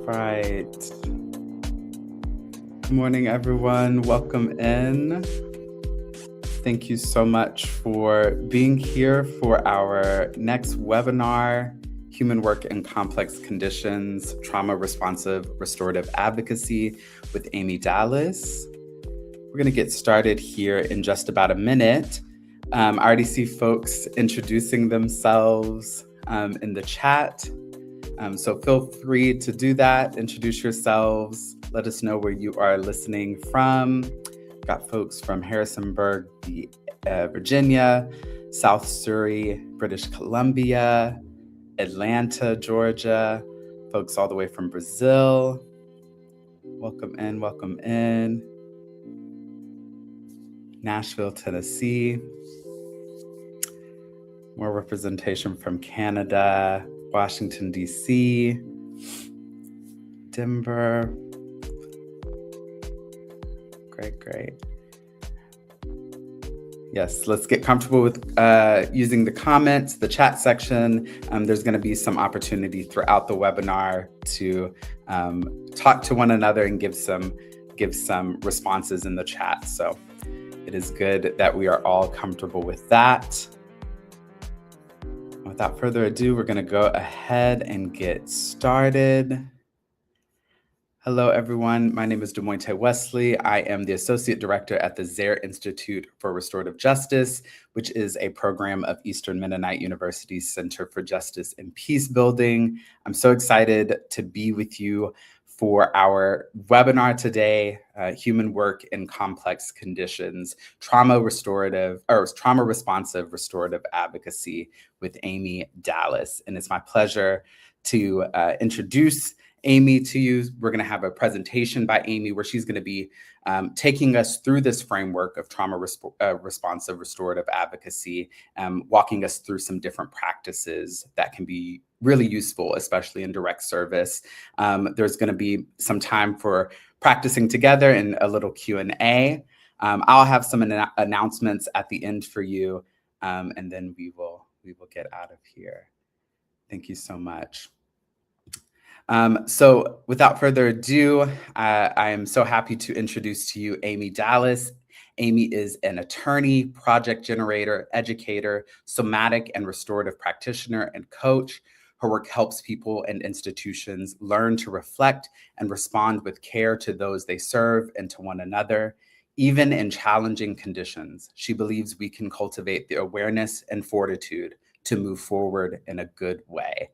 Right. Good morning, everyone. Welcome in. Thank you so much for being here for our next webinar, Human Work in Complex Conditions, Trauma Responsive Restorative Advocacy with Amy Dallas. We're going to get started here in just about a minute. I already see folks introducing themselves in the chat. So feel free to do that. Introduce yourselves. Let us know where you are listening from. Got folks from Harrisonburg, Virginia, South Surrey, British Columbia, Atlanta, Georgia, folks all the way from Brazil. Welcome in, welcome in. Nashville, Tennessee. More representation from Canada, Washington, D.C., Denver. Great. Yes, let's get comfortable with using the comments, the chat section. There's going to be some opportunity throughout the webinar to talk to one another and give some responses in the chat. So it is good that we are all comfortable with that. Without further ado, we're going to go ahead and get started. Hello, everyone. My name is Demointe Wesley. I am the Associate Director at the Zaire Institute for Restorative Justice, which is a program of Eastern Mennonite University's Center for Justice and Peace Building. I'm so excited to be with you for our webinar today, Human Work in Complex Conditions, Trauma Responsive Restorative Advocacy with Amy Dallas. And it's my pleasure to introduce Amy to you. We're going to have a presentation by Amy where she's going to be taking us through this framework of trauma responsive restorative advocacy, walking us through some different practices that can be really useful, especially in direct service. There's going to be some time for practicing together and a little Q&A. I'll have some announcements at the end for you, and then we will get out of here. Thank you so much. So without further ado, I am so happy to introduce to you Amy Dallas. Amy is an attorney, project generator, educator, somatic and restorative practitioner, and coach. Her work helps people and institutions learn to reflect and respond with care to those they serve and to one another, even in challenging conditions. She believes we can cultivate the awareness and fortitude to move forward in a good way.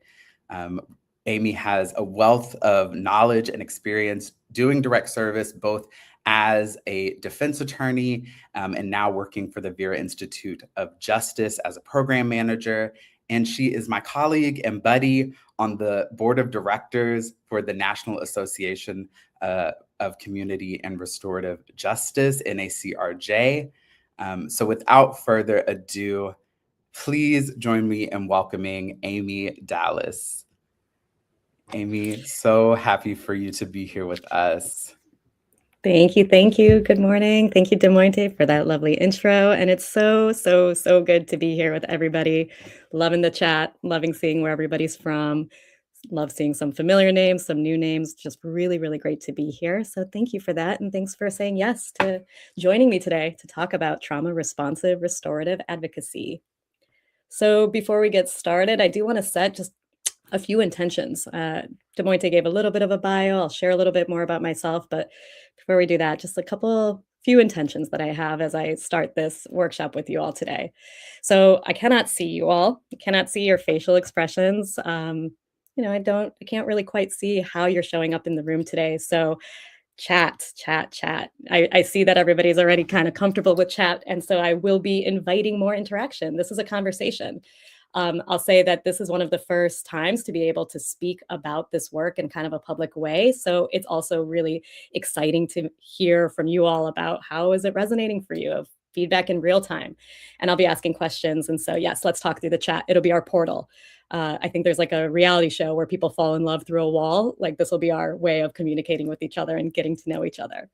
Amy has a wealth of knowledge and experience doing direct service, both as a defense attorney and now working for the Vera Institute of Justice as a program manager. And she is my colleague and buddy on the board of directors for the National Association of Community and Restorative Justice, NACRJ. So without further ado, please join me in welcoming Amy Dallas. Amy, so happy for you to be here with us. Thank you. Good morning. Thank you, Demointe, for that lovely intro. And it's so good to be here with everybody. Loving the chat, loving seeing where everybody's from. Love seeing some familiar names, some new names. Just really great to be here. So thank you for that. And thanks for saying yes to joining me today to talk about trauma responsive restorative advocacy. So before we get started, I do want to set just a few intentions. Demointe gave a little bit of a bio. I'll share a little bit more about myself, but before we do that, just a few intentions that I have as I start this workshop with you all today. So I cannot see you all. I cannot see your facial expressions. I can't really quite see how you're showing up in the room today. So chat. I see that everybody's already kind of comfortable with chat. And so I will be inviting more interaction. This is a conversation. I'll say that this is one of the first times to be able to speak about this work in kind of a public way. So it's also really exciting to hear from you all about how is it resonating for you, of feedback in real time. And I'll be asking questions. And so, yes, let's talk through the chat. It'll be our portal. I think there's like a reality show where people fall in love through a wall. Like this will be our way of communicating with each other and getting to know each other.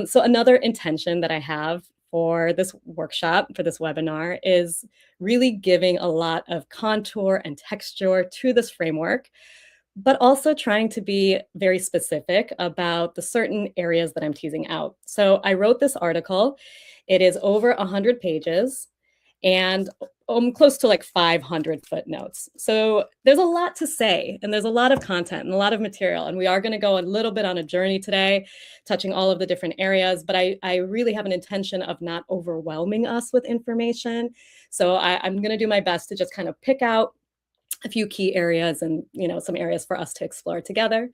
So another intention that I have for this workshop, for this webinar, is really giving a lot of contour and texture to this framework, but also trying to be very specific about the certain areas that I'm teasing out. So I wrote this article. It is over 100 pages and close to like 500 footnotes. So there's a lot to say, and there's a lot of content and a lot of material. And we are going to go a little bit on a journey today, touching all of the different areas. But I really have an intention of not overwhelming us with information. So I'm going to do my best to just kind of pick out a few key areas and some areas for us to explore together.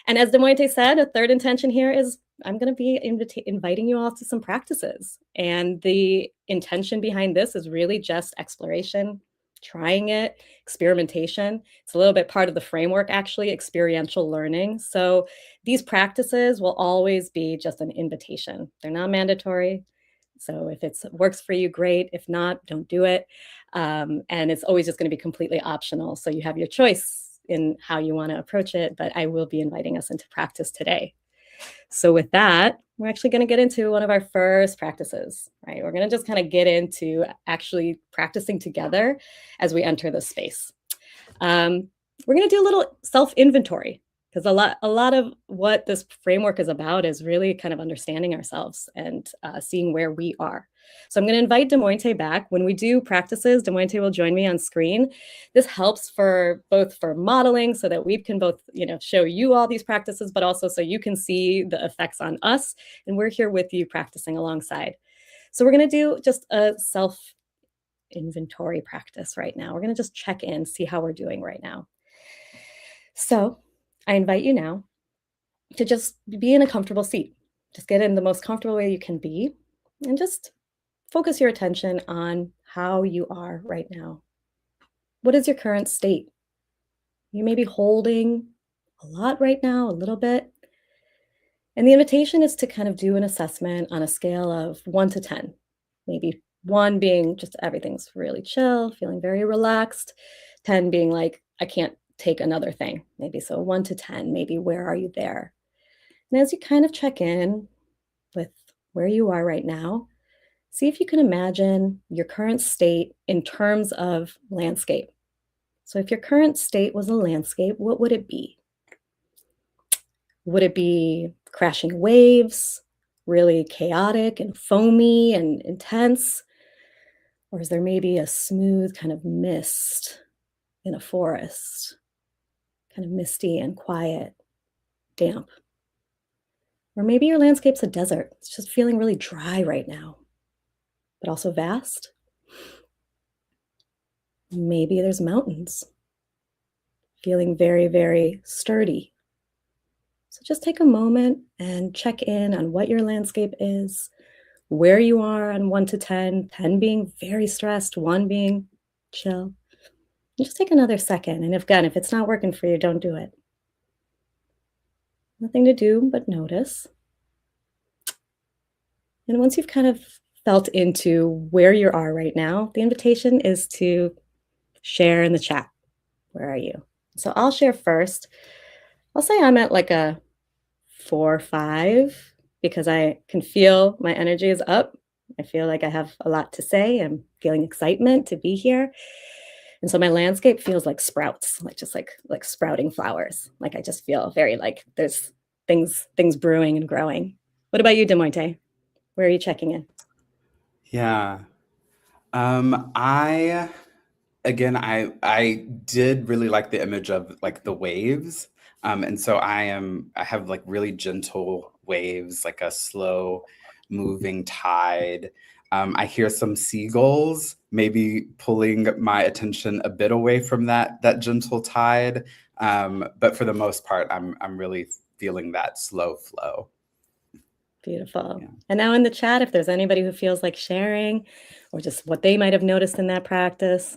And as Demointe said, a third intention here is I'm going to be inviting you all to some practices. And the intention behind this is really just exploration, trying it, experimentation. It's a little bit part of the framework, actually, experiential learning. So these practices will always be just an invitation. They're not mandatory. So if it works for you, great. If not, don't do it. And it's always just going to be completely optional. So you have your choice in how you want to approach it, but I will be inviting us into practice today. So with that, we're actually going to get into one of our first practices, right? We're going to just kind of get into actually practicing together as we enter this space. We're going to do a little self-inventory, because a lot of what this framework is about is really kind of understanding ourselves and seeing where we are. So I'm going to invite Demointe back. When we do practices, Demointe will join me on screen. This helps for both for modeling, so that we can both show you all these practices, but also so you can see the effects on us. And we're here with you practicing alongside. So we're going to do just a self-inventory practice right now. We're going to just check in, see how we're doing right now. So I invite you now to just be in a comfortable seat. Just get in the most comfortable way you can be and just focus your attention on how you are right now. What is your current state? You may be holding a lot right now, a little bit. And the invitation is to kind of do an assessment on a scale of 1 to 10. Maybe 1 being just everything's really chill, feeling very relaxed. 10 being like, I can't take another thing. Maybe so 1 to 10, maybe where are you there? And as you kind of check in with where you are right now, see if you can imagine your current state in terms of landscape. So if your current state was a landscape, what would it be? Would it be crashing waves, really chaotic and foamy and intense? Or is there maybe a smooth kind of mist in a forest, kind of misty and quiet, damp? Or maybe your landscape's a desert. It's just feeling really dry right now, but also vast. Maybe there's mountains, feeling very, very sturdy. So just take a moment and check in on what your landscape is, where you are on 1 to 10, 10 being very stressed, 1 being chill. And just take another second. And if it's not working for you, don't do it. Nothing to do but notice. And once you've kind of felt into where you are right now, the invitation is to share in the chat. Where are you? So I'll share first. I'll say I'm at like a 4 or 5 because I can feel my energy is up. I feel like I have a lot to say. I'm feeling excitement to be here. And so my landscape feels like sprouts, like sprouting flowers. Like I just feel very like there's things brewing and growing. What about you, Demointe? Where are you checking in? Yeah. I again, I did really like the image of like the waves. And so I have like really gentle waves, like a slow moving tide. I hear some seagulls maybe pulling my attention a bit away from that gentle tide. But for the most part, I'm really feeling that slow flow. Beautiful. Yeah. And now in the chat, if there's anybody who feels like sharing or just what they might have noticed in that practice,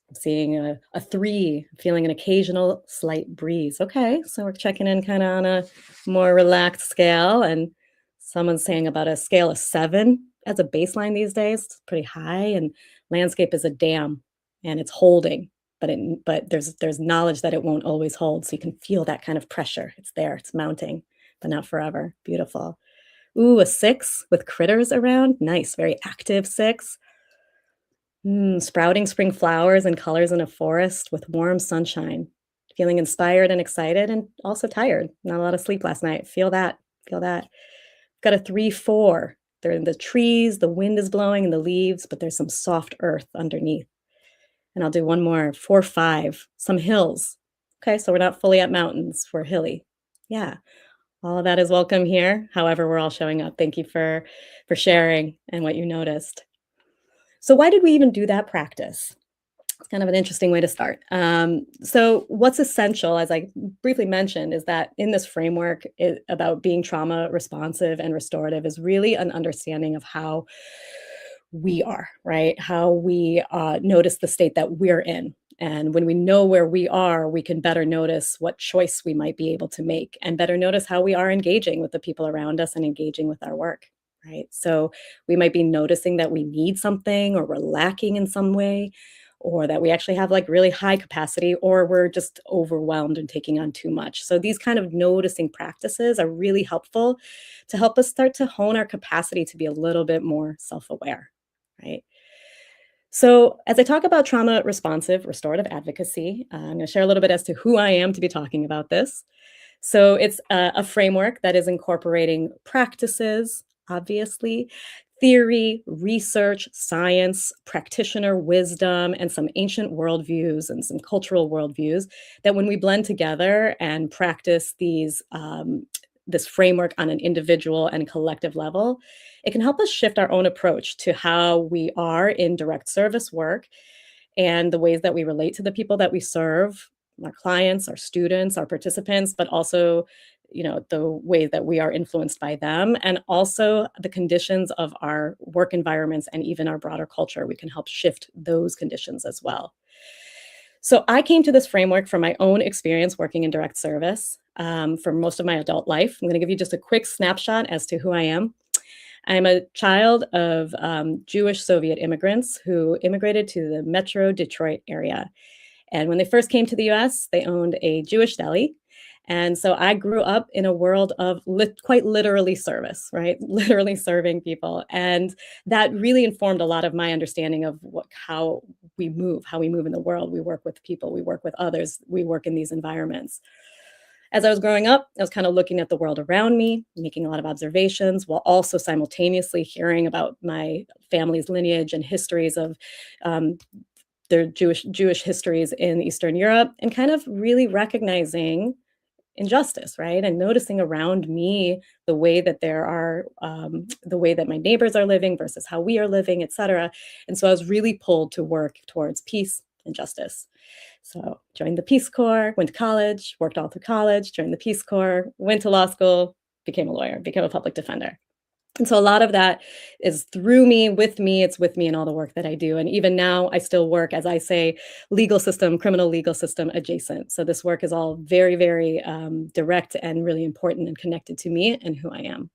I'm seeing a 3, feeling an occasional slight breeze. Okay, so we're checking in kind of on a more relaxed scale. And someone's saying about a scale of 7 as a baseline these days. It's pretty high. And landscape is a dam and it's holding, but there's knowledge that it won't always hold. So you can feel that kind of pressure. It's there, it's mounting, but not forever. Beautiful. Ooh, a 6 with critters around. Nice, very active 6. Sprouting spring flowers and colors in a forest with warm sunshine. feeling inspired and excited and also tired. Not a lot of sleep last night. Feel that. Feel that. Got a 3-4. They're in the trees, the wind is blowing in the leaves, but there's some soft earth underneath. And I'll do one more, 4-5, some hills. Okay, so we're not fully at mountains, we're hilly. Yeah, all of that is welcome here. However, we're all showing up. Thank you for sharing and what you noticed. So why did we even do that practice? It's kind of an interesting way to start. So, what's essential, as I briefly mentioned, is that in this framework about being trauma responsive and restorative is really an understanding of how we are, right? How we notice the state that we're in. And when we know where we are, we can better notice what choice we might be able to make and better notice how we are engaging with the people around us and engaging with our work, right? So we might be noticing that we need something or we're lacking in some way, or that we actually have like really high capacity, or we're just overwhelmed and taking on too much. So these kind of noticing practices are really helpful to help us start to hone our capacity to be a little bit more self-aware, right? So, as I talk about trauma responsive restorative advocacy, I'm going to share a little bit as to who I am to be talking about this. So, it's a framework that is incorporating practices, obviously, theory, research, science, practitioner wisdom, and some ancient worldviews and some cultural worldviews that when we blend together and practice this framework on an individual and collective level, it can help us shift our own approach to how we are in direct service work and the ways that we relate to the people that we serve, our clients, our students, our participants, but also, the way that we are influenced by them, and also the conditions of our work environments and even our broader culture. We can help shift those conditions as well. So I came to this framework from my own experience working in direct service for most of my adult life. I'm going to give you just a quick snapshot as to who I am. I'm a child of Jewish Soviet immigrants who immigrated to the Metro Detroit area. And when they first came to the US, they owned a Jewish deli. And so I grew up in a world of quite literally service, right? Literally serving people. And that really informed a lot of my understanding of how how we move in the world. We work with people, we work with others, we work in these environments. As I was growing up, I was kind of looking at the world around me, making a lot of observations, while also simultaneously hearing about my family's lineage and histories of um, their Jewish histories in Eastern Europe, and kind of really recognizing injustice, right? And noticing around me the way that the way that my neighbors are living versus how we are living, et cetera. And so I was really pulled to work towards peace and justice. So joined the Peace Corps, went to college, worked all through college, joined the Peace Corps, went to law school, became a lawyer, became a public defender. And so a lot of that is through me, with me, it's with me in all the work that I do. And even now I still work, as I say, legal system, criminal legal system adjacent. So this work is all very, very direct and really important and connected to me and who I am.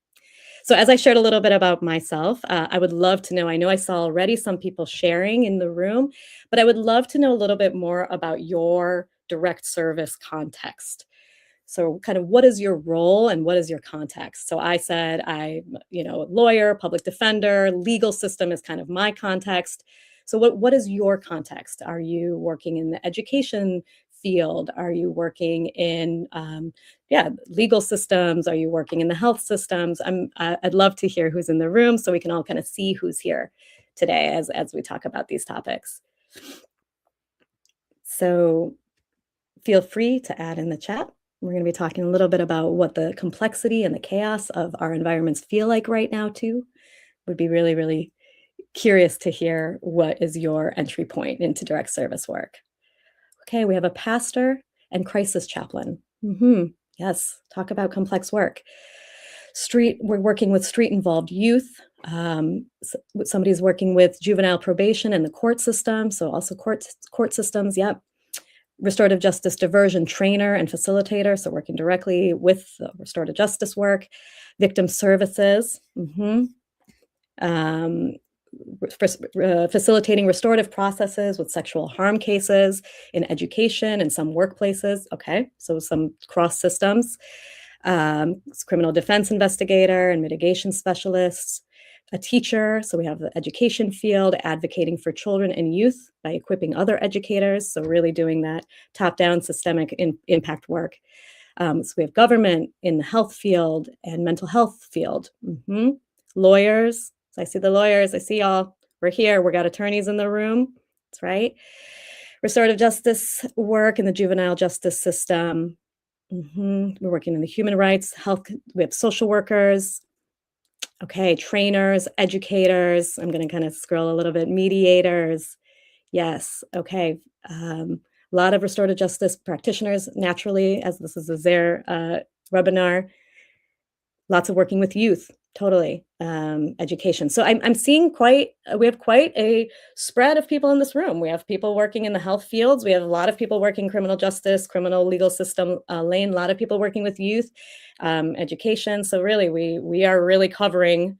So as I shared a little bit about myself, I would love to know, I know I saw already some people sharing in the room, but I would love to know a little bit more about your direct service context. So kind of what is your role and what is your context? So I said I'm, lawyer, public defender, legal system is kind of my context. So what is your context? Are you working in the education field? Are you working in legal systems? Are you working in the health systems? I'd love to hear who's in the room so we can all kind of see who's here today as we talk about these topics. So feel free to add in the chat. We're going to be talking a little bit about what the complexity and the chaos of our environments feel like right now, too. Would be really, really curious to hear what is your entry point into direct service work. Okay, we have a pastor and crisis chaplain. Yes, talk about complex work. We're working with street-involved youth. Somebody's working with juvenile probation and the court system, so also court systems, yep. Restorative justice diversion trainer and facilitator, so working directly with the restorative justice work, victim services, facilitating restorative processes with sexual harm cases in education and some workplaces. Okay, so some cross systems, criminal defense investigator and mitigation specialists, a teacher, so we have the education field, advocating for children and youth by equipping other educators, so really doing that top-down systemic impact work. So we have government in the health field and mental health field. Lawyers, so I see the lawyers, I see y'all. We're here, we got attorneys in the room. That's right. Restorative justice work in the juvenile justice system. We're working in the human rights, health, we have social workers, okay, trainers, educators. I'm going to kind of scroll a little bit, mediators. Yes, okay. A lot of restorative justice practitioners, naturally, as this is a ZARE webinar. Lots of working with youth, totally. Education. So I'm seeing we have quite a spread of people in this room. We have people working in the health fields. We have a lot of people working criminal justice, criminal legal system lane, a lot of people working with youth, education. So really, we are really covering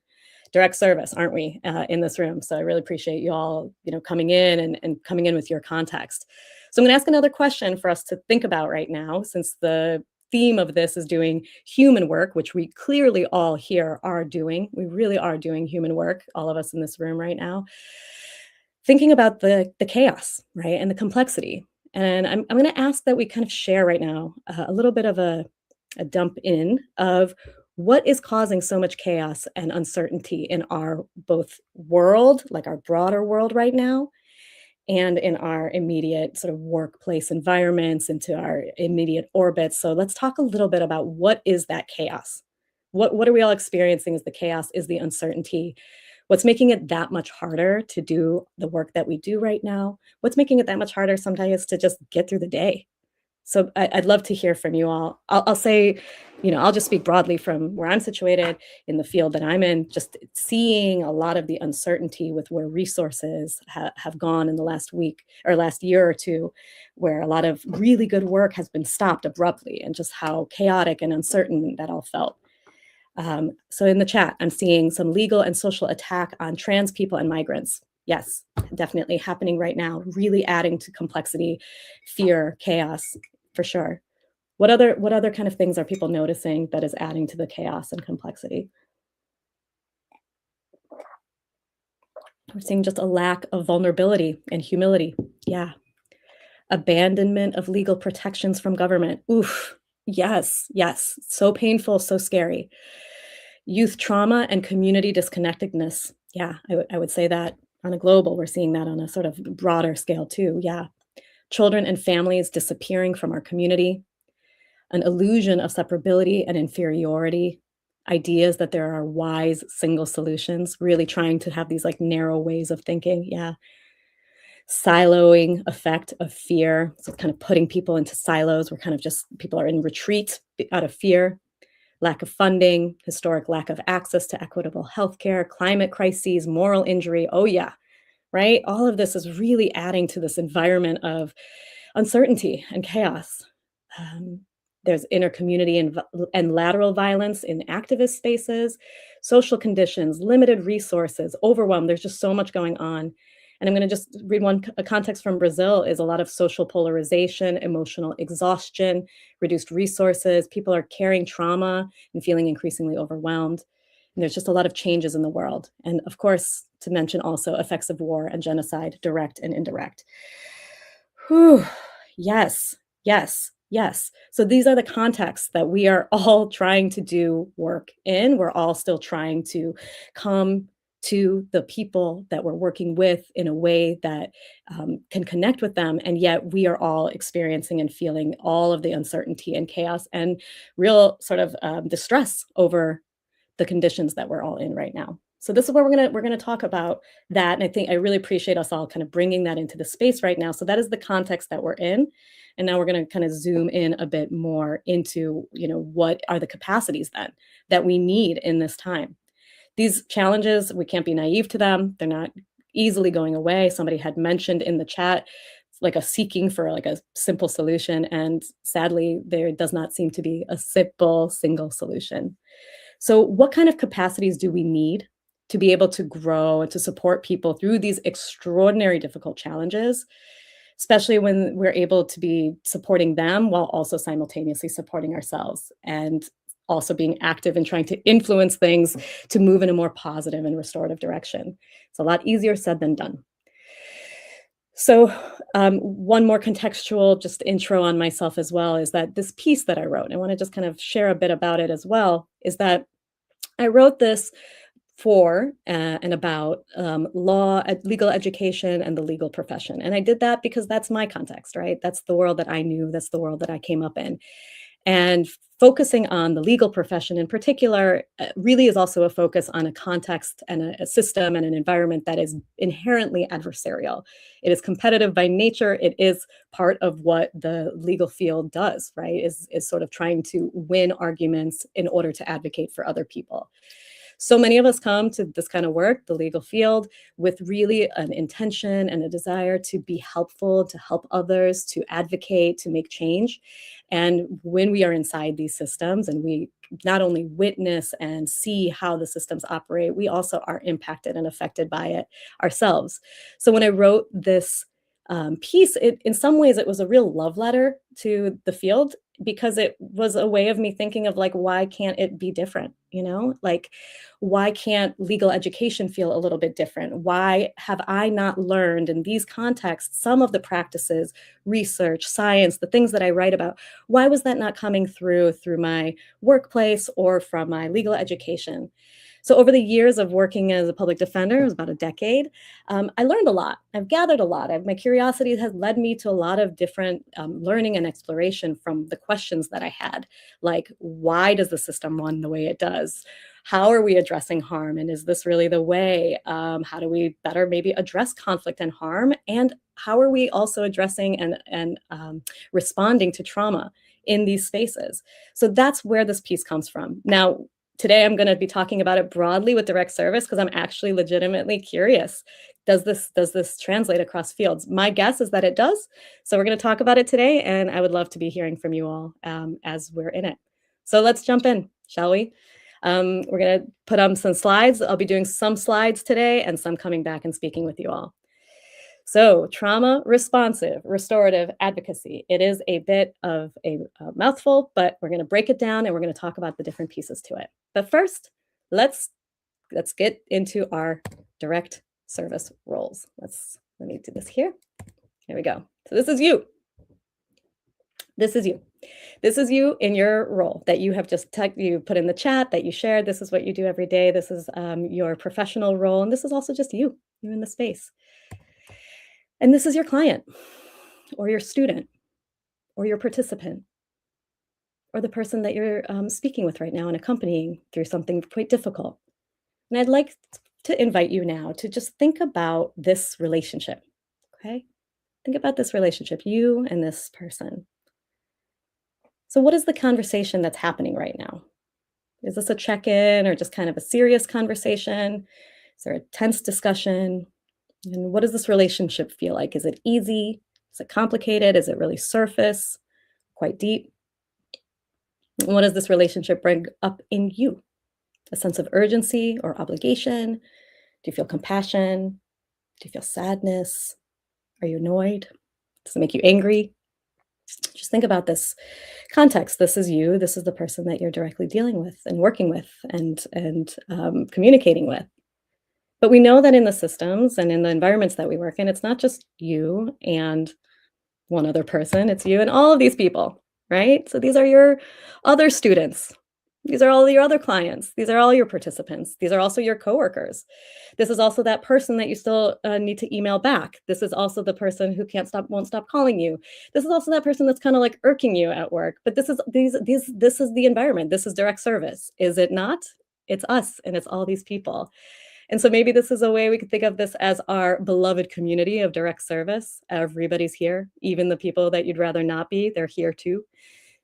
direct service, aren't we, in this room? So I really appreciate you all, coming in and coming in with your context. So I'm going to ask another question for us to think about right now, since the theme of this is doing human work, which we clearly all here are doing. We really are doing human work, all of us in this room right now. Thinking about the chaos, right, and the complexity. And I'm going to ask that we kind of share right now a little bit of a dump in of what is causing so much chaos and uncertainty in our both world, like our broader world right now, and in our immediate sort of workplace environments, into our immediate orbits. So let's talk a little bit about what is that chaos? What are we all experiencing as the chaos, is the uncertainty? What's making it that much harder to do the work that we do right now? What's making it that much harder sometimes to just get through the day? So I'd love to hear from you all. I'll say, I'll just speak broadly from where I'm situated in the field that I'm in, just seeing a lot of the uncertainty with where resources have gone in the last week or last year or two, where a lot of really good work has been stopped abruptly, and just how chaotic and uncertain that all felt. So in the chat, I'm seeing some legal and social attack on trans people and migrants. Yes, definitely happening right now, really adding to complexity, fear, chaos, for sure. What other kind of things are people noticing that is adding to the chaos and complexity? We're seeing just a lack of vulnerability and humility. Yeah. Abandonment of legal protections from government. Oof. Yes, yes. So painful, so scary. Youth trauma and community disconnectedness. Yeah, I would say that on a global, we're seeing that on a sort of broader scale too. Yeah. Children and families disappearing from our community, an illusion of separability and inferiority, ideas that there are wise single solutions, really trying to have these like narrow ways of thinking. Yeah. Siloing effect of fear. So kind of putting people into silos where kind of just people are in retreat out of fear. Lack of funding, historic lack of access to equitable healthcare, climate crises, moral injury. Oh, yeah, right? All of this is really adding to this environment of uncertainty and chaos. Um, there's intercommunity and lateral violence in activist spaces, social conditions, limited resources, overwhelm. There's just so much going on. And I'm going to just read a context from Brazil is a lot of social polarization, emotional exhaustion, reduced resources. People are carrying trauma and feeling increasingly overwhelmed. And there's just a lot of changes in the world. And of course, to mention also effects of war and genocide, direct and indirect. Whew. Yes, yes, yes. So these are the contexts that we are all trying to do work in. We're all still trying to come to the people that we're working with in a way that can connect with them. And yet we are all experiencing and feeling all of the uncertainty and chaos and real sort of distress over the conditions that we're all in right now. So this is where we're gonna talk about that, and I think I really appreciate us all kind of bringing that into the space right now. So that is the context that we're in, and now we're gonna kind of zoom in a bit more into, what are the capacities then that we need in this time. These challenges, we can't be naive to them. They're not easily going away. Somebody had mentioned in the chat like a seeking for like a simple solution, and sadly, there does not seem to be a simple single solution. So what kind of capacities do we need to be able to grow and to support people through these extraordinary difficult challenges, especially when we're able to be supporting them while also simultaneously supporting ourselves? And also being active and trying to influence things to move in a more positive and restorative direction. It's a lot easier said than done. So, one more contextual just intro on myself as well is that this piece that I wrote, I want to just kind of share a bit about it as well, is that I wrote this for and about legal education and the legal profession. And I did that because that's my context, right? That's the world that I knew, that's the world that I came up in. And focusing on the legal profession in particular really is also a focus on a context and a system and an environment that is inherently adversarial. It is competitive by nature. It is part of what the legal field does, right? Is sort of trying to win arguments in order to advocate for other people. So many of us come to this kind of work, the legal field, with really an intention and a desire to be helpful, to help others, to advocate, to make change. And when we are inside these systems and we not only witness and see how the systems operate, we also are impacted and affected by it ourselves. So when I wrote this piece, in some ways, it was a real love letter to the field because it was a way of me thinking of like, why can't it be different? You know, like, why can't legal education feel a little bit different? Why have I not learned in these contexts some of the practices, research, science, the things that I write about? Why was that not coming through my workplace or from my legal education? So over the years of working as a public defender, it was about a decade, I learned a lot. I've gathered a lot. My curiosity has led me to a lot of different learning and exploration from the questions that I had, like, why does the system run the way it does? How are we addressing harm? And is this really the way? How do we better maybe address conflict and harm? And how are we also addressing and responding to trauma in these spaces? So that's where this piece comes from. Now, today I'm going to be talking about it broadly with direct service because I'm actually legitimately curious. Does this translate across fields? My guess is that it does. So we're going to talk about it today, and I would love to be hearing from you all as we're in it. So let's jump in, shall we? We're going to put on some slides. I'll be doing some slides today and some coming back and speaking with you all. So trauma responsive restorative advocacy. It is a bit of a mouthful, but we're going to break it down and we're going to talk about the different pieces to it. But first, let's get into our direct service roles. Let me do this here. Here we go. So this is you. This is you. This is you in your role that you have just you put in the chat, that you shared. This is what you do every day. This is your professional role. And this is also just you. You're in the space. And this is your client or your student or your participant or the person that you're speaking with right now and accompanying through something quite difficult. And I'd like to invite you now to just think about this relationship, okay? Think about this relationship, you and this person. So what is the conversation that's happening right now? Is this a check-in or just kind of a serious conversation? Is there a tense discussion? And what does this relationship feel like? Is it easy? Is it complicated? Is it really surface? Quite deep? And what does this relationship bring up in you? A sense of urgency or obligation? Do you feel compassion? Do you feel sadness? Are you annoyed? Does it make you angry? Just think about this context. This is you. This is the person that you're directly dealing with and working with and communicating with. But we know that in the systems and in the environments that we work in, it's not just you and one other person, it's you and all of these people, right? So these are your other students. These are all your other clients. These are all your participants. These are also your coworkers. This is also that person that you still need to email back. This is also the person who won't stop calling you. This is also that person that's kind of like irking you at work. But this is the environment. This is direct service, is it not? It's us, and it's all these people. And so maybe this is a way we could think of this as our beloved community of direct service. Everybody's here, even the people that you'd rather not be, they're here too.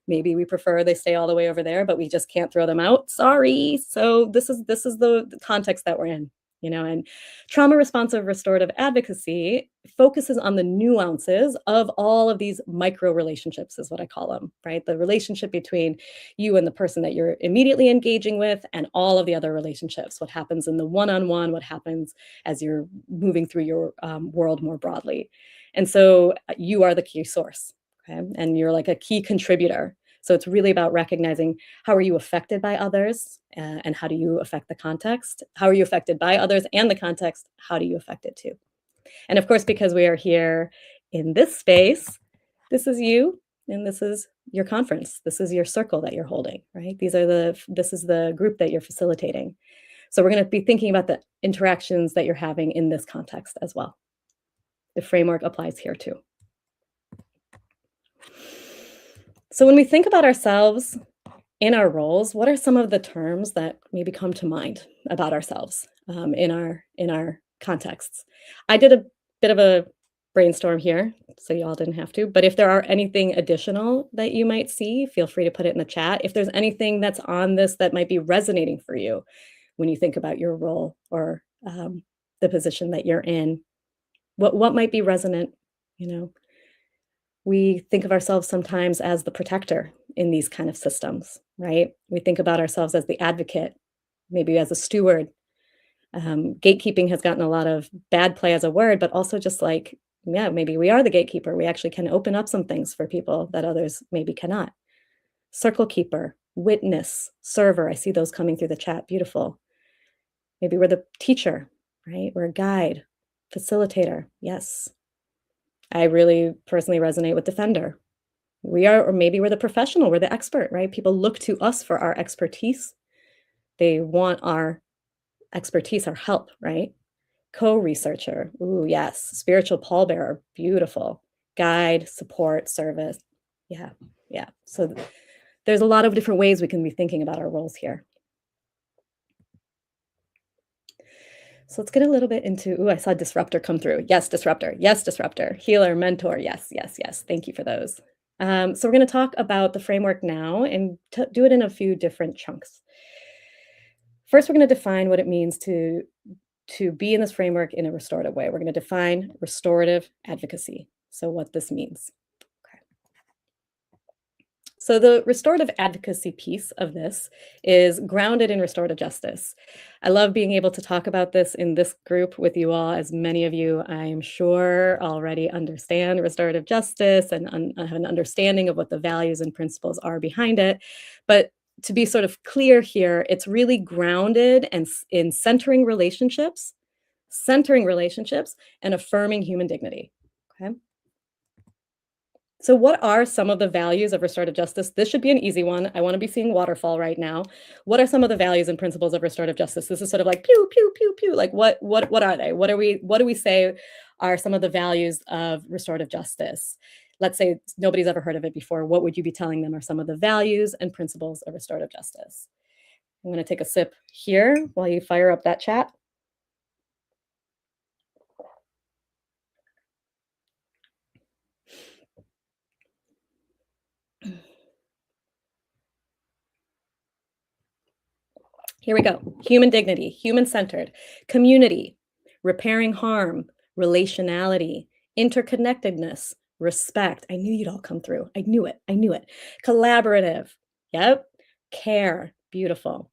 Maybe we prefer they stay all the way over there, but we just can't throw them out. Sorry. So this is the context that we're in, you know, and trauma responsive restorative advocacy focuses on the nuances of all of these micro relationships is what I call them, right? The relationship between you and the person that you're immediately engaging with and all of the other relationships, what happens in the one-on-one, what happens as you're moving through your world more broadly. And so you are the key source. Okay? And you're like a key contributor So it's really about recognizing how are you affected by others and how do you affect the context? How are you affected by others and the context? How do you affect it too? And of course, because we are here in this space, this is you and this is your conference. This is your circle that you're holding, right? This is the group that you're facilitating. So we're going to be thinking about the interactions that you're having in this context as well. The framework applies here too. So when we think about ourselves in our roles, what are some of the terms that maybe come to mind about ourselves in our contexts? I did a bit of a brainstorm here, so y'all didn't have to. But if there are anything additional that you might see, feel free to put it in the chat. If there's anything that's on this that might be resonating for you when you think about your role or the position that you're in, what might be resonant, you know? We think of ourselves sometimes as the protector in these kind of systems, right? We think about ourselves as the advocate, maybe as a steward. Gatekeeping has gotten a lot of bad play as a word, but also just like, yeah, maybe we are the gatekeeper. We actually can open up some things for people that others maybe cannot. Circle keeper, witness, server. I see those coming through the chat. Beautiful. Maybe we're the teacher, right? We're a guide, facilitator. Yes. I really personally resonate with defender. We are, or maybe we're the professional, we're the expert, right? People look to us for our expertise. They want our expertise, our help, right? Co-researcher. Ooh, yes. Spiritual pallbearer. Beautiful. Guide, support, service. Yeah. Yeah. So there's a lot of different ways we can be thinking about our roles here. So let's get a little bit into, ooh, I saw disruptor come through. Yes, disruptor. Yes, disruptor. Healer, mentor. Yes, yes, yes. Thank you for those. So we're going to talk about the framework now and do it in a few different chunks. First, we're going to define what it means to be in this framework in a restorative way. We're going to define restorative advocacy. So what this means. Okay. So the restorative advocacy piece of this is grounded in restorative justice. I love being able to talk about this in this group with you all, as many of you, I'm sure, already understand restorative justice and have an understanding of what the values and principles are behind it. But to be sort of clear here, it's really grounded and in centering relationships and affirming human dignity. Okay. So what are some of the values of restorative justice? This should be an easy one. I want to be seeing waterfall right now. What are some of the values and principles of restorative justice? This is sort of like pew, pew, pew, pew. Like what are they? What do we say are some of the values of restorative justice? Let's say nobody's ever heard of it before. What would you be telling them are some of the values and principles of restorative justice? I'm going to take a sip here while you fire up that chat. Here we go. Human dignity, human-centered, community, repairing harm, relationality, interconnectedness, respect. I knew you'd all come through. I knew it. I knew it. Collaborative. Yep. Care. Beautiful.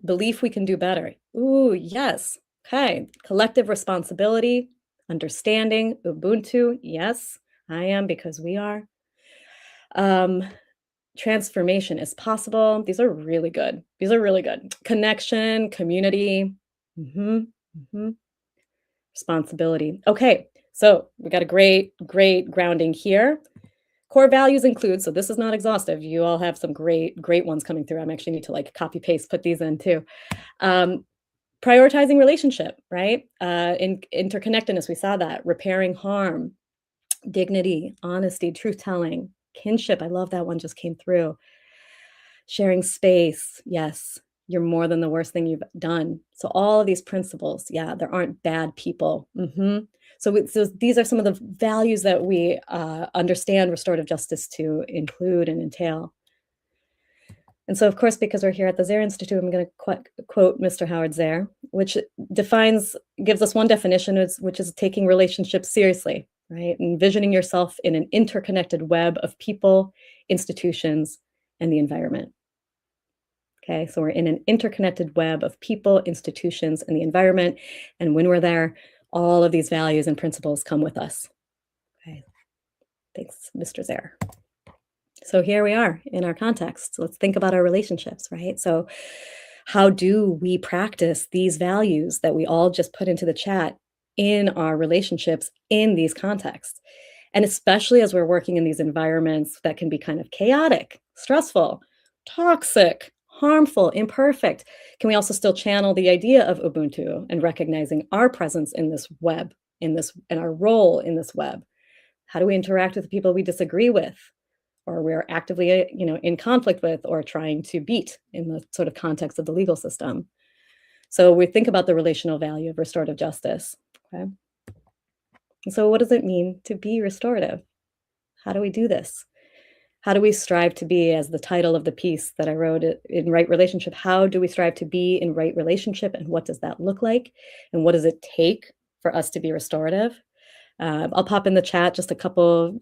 Belief we can do better. Ooh, yes. Okay. Collective responsibility, understanding, Ubuntu. Yes, I am because we are. Transformation is possible. These are really good. These are really good. Connection, community, responsibility. Okay, so we got a great grounding here. Core values include, so this is not exhaustive. You all have some great ones coming through. I'm actually need to like copy paste, put these in too. Prioritizing relationship, right? In interconnectedness, we saw that. Repairing harm, dignity, honesty, truth telling, kinship. I love that one just came through. Sharing space. Yes, you're more than the worst thing you've done. So all of these principles, yeah, there aren't bad people. So these are some of the values that we understand restorative justice to include and entail. And so, of course, because we're here at the Zare Institute, I'm going to quote Mr. Howard Zare, which gives us one definition, which is taking relationships seriously, right? Envisioning yourself in an interconnected web of people, institutions, and the environment. Okay, so we're in an interconnected web of people, institutions, and the environment. And when we're there, all of these values and principles come with us. Okay, Thanks, Mr. Zare. So here we are in our context. Let's think about our relationships, right? So how do we practice these values that we all just put into the chat in our relationships in these contexts? And especially as we're working in these environments that can be kind of chaotic, stressful, toxic, harmful, imperfect, can we also still channel the idea of Ubuntu and recognizing our presence in this web, and our role in this web? How do we interact with the people we disagree with, or we're actively, in conflict with, or trying to beat in the sort of context of the legal system? So we think about the relational value of restorative justice. Okay. And so what does it mean to be restorative? How do we do this? How do we strive to be, as the title of the piece that I wrote, in right relationship? How do we strive to be in right relationship, and what does that look like? And what does it take for us to be restorative? I'll pop in the chat just a couple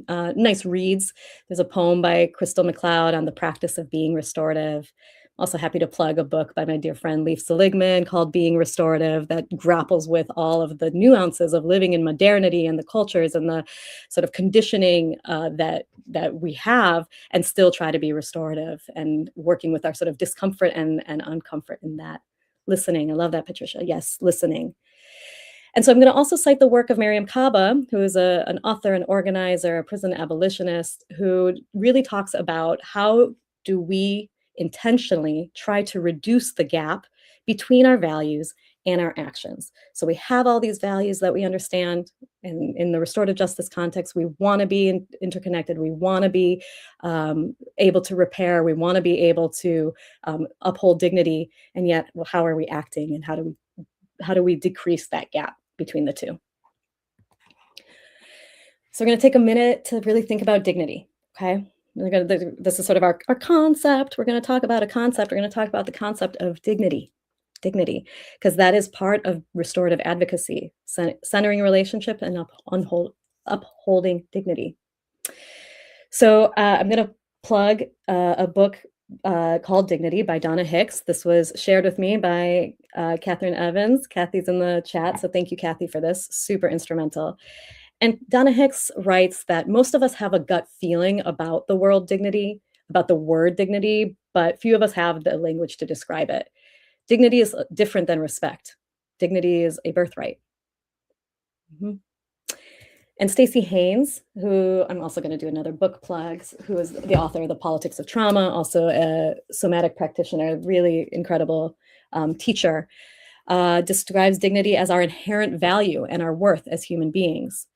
nice reads. There's a poem by Crystal McLeod on the practice of being restorative. Also happy to plug a book by my dear friend Leif Seligman called Being Restorative, that grapples with all of the nuances of living in modernity and the cultures and the sort of conditioning that we have, and still try to be restorative, and working with our sort of discomfort and uncomfort in that. Listening. I love that, Patricia. Yes, listening. And so I'm going to also cite the work of Miriam Kaba, who is an author, an organizer, a prison abolitionist, who really talks about how do we intentionally try to reduce the gap between our values and our actions. So we have all these values that we understand, and in the restorative justice context, we want to be interconnected. We want to be able to repair. We want to be able to uphold dignity. And yet, well, how are we acting, and how do we decrease that gap between the two? So we're going to take a minute to really think about dignity, okay? This is sort of our concept. We're going to talk about a concept. We're going to talk about the concept of dignity, because that is part of restorative advocacy, centering relationship and upholding dignity. So I'm going to plug a book called Dignity by Donna Hicks. This was shared with me by Catherine Evans. Kathy's in the chat, so thank you, Kathy, for this. Super instrumental. And Donna Hicks writes that most of us have a gut feeling about the word dignity, but few of us have the language to describe it. Dignity is different than respect. Dignity is a birthright. Mm-hmm. And Stacey Haynes, who I'm also going to do another book plugs, who is the author of The Politics of Trauma, also a somatic practitioner, really incredible teacher, describes dignity as our inherent value and our worth as human beings.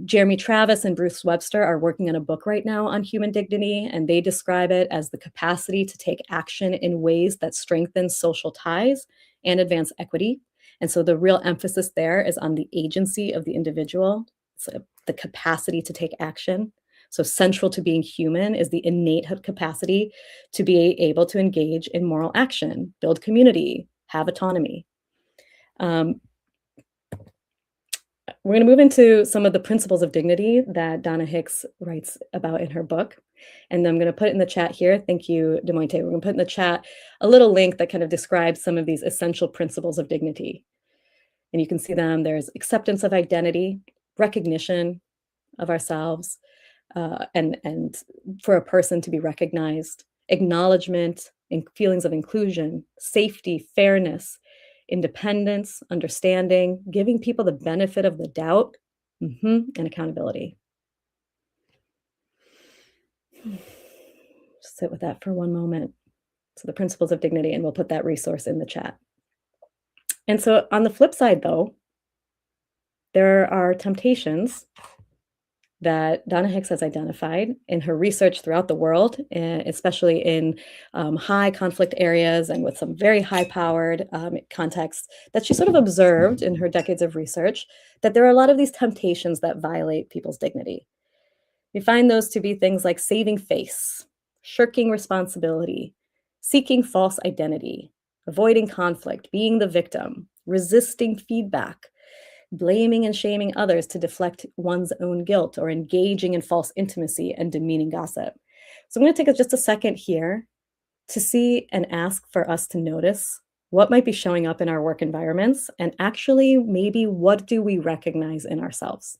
Jeremy Travis and Bruce Webster are working on a book right now on human dignity, and they describe it as the capacity to take action in ways that strengthen social ties and advance equity. And so the real emphasis there is on the agency of the individual, so the capacity to take action. So central to being human is the innate capacity to be able to engage in moral action, build community, have autonomy. We're going to move into some of the principles of dignity that Donna Hicks writes about in her book. And I'm going to put in the chat here. Thank you, Demointe. We're going to put in the chat a little link that kind of describes some of these essential principles of dignity. And you can see them. There's acceptance of identity, recognition of ourselves, and for a person to be recognized, acknowledgement and feelings of inclusion, safety, fairness, independence, understanding, giving people the benefit of the doubt, and accountability. Just sit with that for one moment. So the principles of dignity, and we'll put that resource in the chat. And so on the flip side, though, there are temptations that Donna Hicks has identified in her research throughout the world, especially in high conflict areas and with some very high-powered contexts, that she sort of observed in her decades of research, that there are a lot of these temptations that violate people's dignity. We find those to be things like saving face, shirking responsibility, seeking false identity, avoiding conflict, being the victim, resisting feedback, blaming and shaming others to deflect one's own guilt, or engaging in false intimacy and demeaning gossip. So I'm going to take just a second here to see and ask for us to notice what might be showing up in our work environments, and actually maybe what do we recognize in ourselves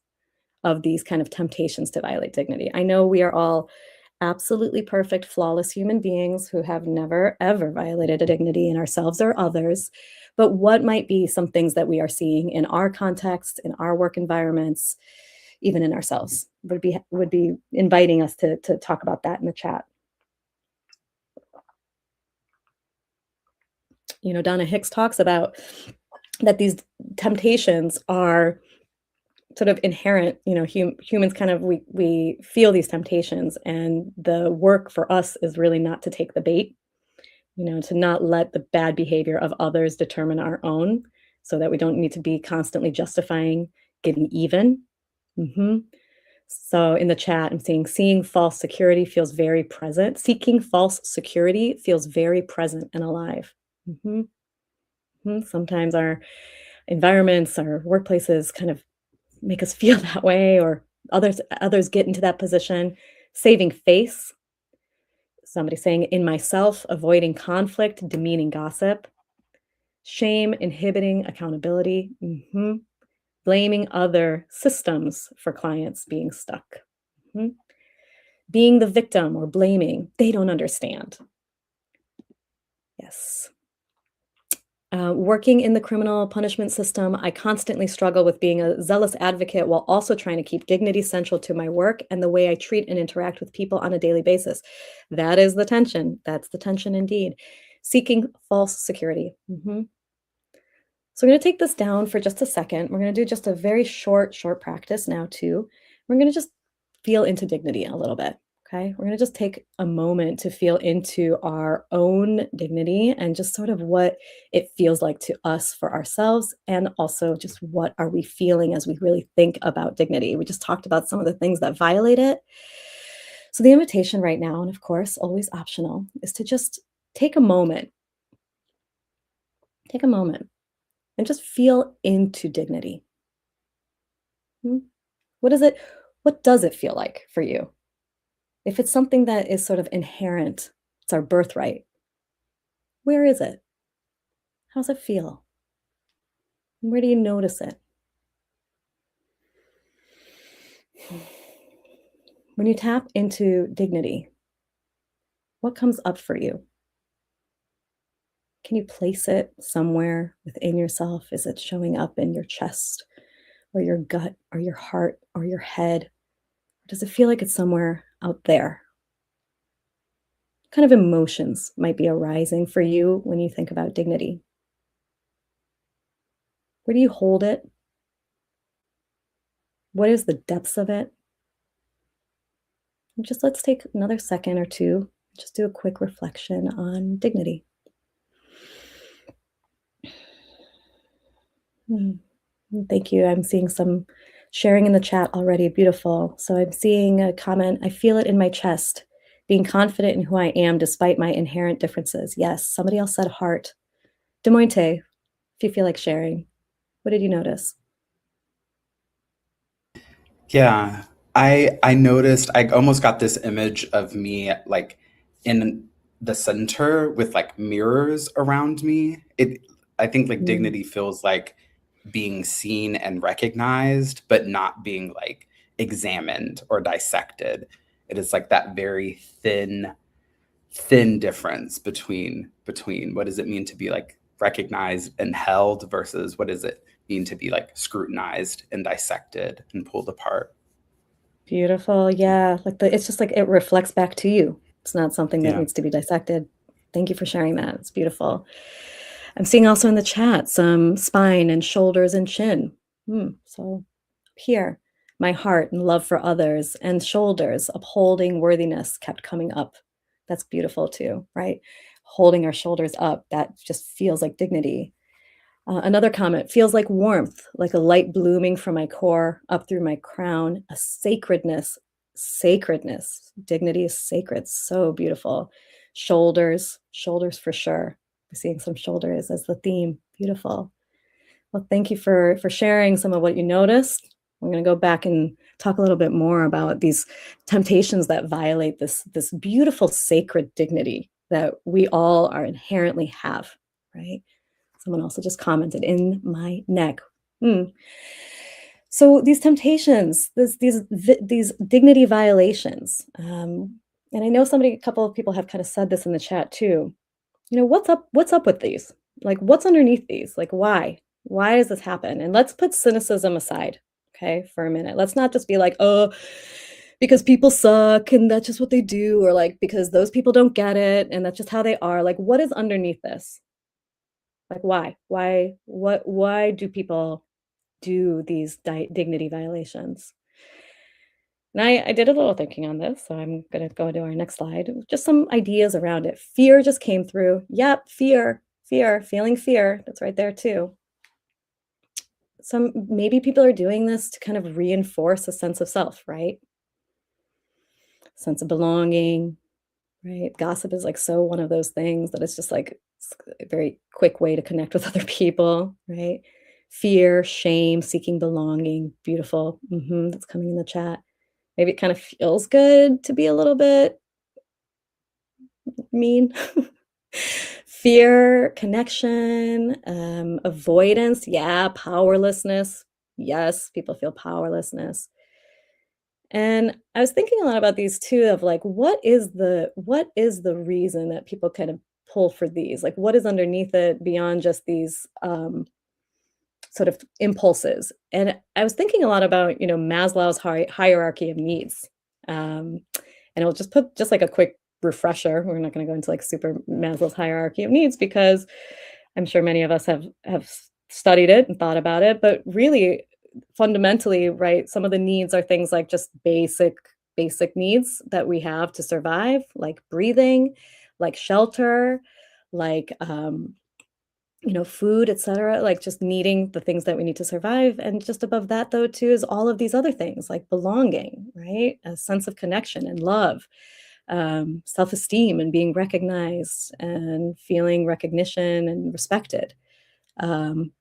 of these kind of temptations to violate dignity. I know we are all absolutely perfect, flawless human beings who have never, ever violated a dignity in ourselves or others. But what might be some things that we are seeing in our context, in our work environments, even in ourselves? Would be inviting us to talk about that in the chat. Donna Hicks talks about that these temptations are sort of inherent. Humans kind of, we feel these temptations, and the work for us is really not to take the bait, to not let the bad behavior of others determine our own, so that we don't need to be constantly justifying getting even. hmm So in the chat, I'm seeing false security feels very present. Seeking false security feels very present and alive. hmm Sometimes our environments, our workplaces kind of make us feel that way, or others get into that position. Saving face, somebody saying in myself, avoiding conflict, demeaning gossip. Shame, inhibiting accountability. Blaming other systems for clients being stuck. Mhm. Being the victim or blaming, they don't understand. Yes. Working in the criminal punishment system, I constantly struggle with being a zealous advocate while also trying to keep dignity central to my work and the way I treat and interact with people on a daily basis. That is the tension. That's the tension indeed. Seeking false security. So I'm going to take this down for just a second. We're going to do just a very short practice now, too. We're going to just feel into dignity a little bit. Okay. We're going to just take a moment to feel into our own dignity and just sort of what it feels like to us for ourselves. And also just what are we feeling as we really think about dignity. We just talked about some of the things that violate it. So the invitation right now, and of course, always optional, is to just take a moment. Take a moment and just feel into dignity. Hmm? What is it? What does it feel like for you? If it's something that is sort of inherent, it's our birthright. Where is it? How's it feel? Where do you notice it? When you tap into dignity, what comes up for you? Can you place it somewhere within yourself? Is it showing up in your chest or your gut or your heart or your head? Or does it feel like it's somewhere out there? What kind of emotions might be arising for you when you think about dignity? Where do you hold it? What is the depths of it? And just let's take another second or two, just do a quick reflection on dignity. Mm, Thank you. I'm seeing some sharing in the chat already. Beautiful. So I'm seeing a comment. I feel it in my chest, being confident in who I am despite my inherent differences. Yes. Somebody else said heart. Des Moines, if you feel like sharing, what did you notice? Yeah, I noticed I almost got this image of me like in the center with like mirrors around me. I think like Mm, dignity feels like being seen and recognized, but not being like examined or dissected. It is like that very thin difference between what does it mean to be like recognized and held versus what does it mean to be like scrutinized and dissected and pulled apart. Beautiful. Yeah. It's just like it reflects back to you. It's not something that Yeah. needs to be dissected. Thank you for sharing that. It's beautiful. I'm seeing also in the chat some spine and shoulders and chin. So here, my heart and love for others, and shoulders, upholding worthiness kept coming up. That's beautiful too, right? Holding our shoulders up, that just feels like dignity. Another comment feels like warmth, like a light blooming from my core up through my crown, a sacredness. Sacredness. Dignity is sacred. So beautiful. Shoulders for sure. We're seeing some shoulders as the theme. Beautiful. Well, thank you for sharing some of what you noticed. We're going to go back and talk a little bit more about these temptations that violate this beautiful sacred dignity that we all are inherently have, right? Someone also just commented in my neck. So these temptations, these dignity violations, and I know a couple of people have kind of said this in the chat too. You know, what's up with these? Like, what's underneath these? Like, why? Why does this happen? And let's put cynicism aside, okay, for a minute. Let's not just be like, oh, because people suck and that's just what they do, or like because those people don't get it and that's just how they are. Like, what is underneath this? Like, why? Why do people do these dignity violations? And I did a little thinking on this, so I'm going to go to our next slide. Just some ideas around it. Fear just came through. Yep, fear, feeling fear. That's right there too. Some maybe people are doing this to kind of reinforce a sense of self, right? Sense of belonging, right? Gossip is like so one of those things that it's just like it's a very quick way to connect with other people, right? Fear, shame, seeking belonging. Beautiful. That's coming in the chat. Maybe it kind of feels good to be a little bit mean. Fear, connection, avoidance. Yeah, powerlessness. Yes, people feel powerlessness. And I was thinking a lot about these too of like what is the reason that people kind of pull for these? Like what is underneath it beyond just these sort of impulses? And I was thinking a lot about, Maslow's hierarchy of needs. Um, and I'll just put just like a quick refresher. We're not going to go into like super Maslow's hierarchy of needs because I'm sure many of us have studied it and thought about it, but really fundamentally, right, some of the needs are things like just basic needs that we have to survive, like breathing, like shelter, like food, etc., like just needing the things that we need to survive. And just above that, though, too, is all of these other things like belonging, right? A sense of connection and love, self-esteem and being recognized and feeling recognition and respected, um,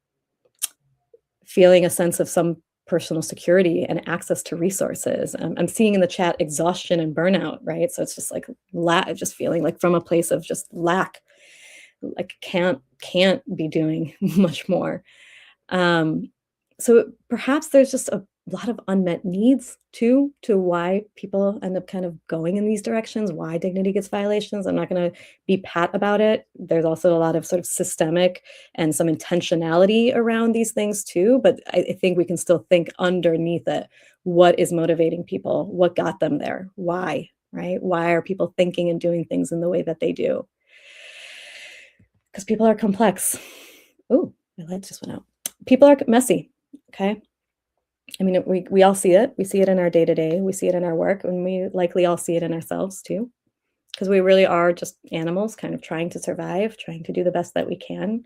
feeling a sense of some personal security and access to resources. I'm seeing in the chat exhaustion and burnout, right? So it's just like just feeling like from a place of just lack, like can't be doing much more. Um, so perhaps there's just a lot of unmet needs too, to why people end up kind of going in these directions, why dignity gets violations. I'm not going to be pat about it. There's also a lot of sort of systemic and some intentionality around these things too. But I think we can still think underneath it. What is motivating people? What got them there? Why? Right? Why are people thinking and doing things in the way that they do? Because people are complex. Oh, my light just went out. People are messy. Okay. I mean, we all see it. We see it in our day to day. We see it in our work, and we likely all see it in ourselves too. Because we really are just animals, kind of trying to survive, trying to do the best that we can.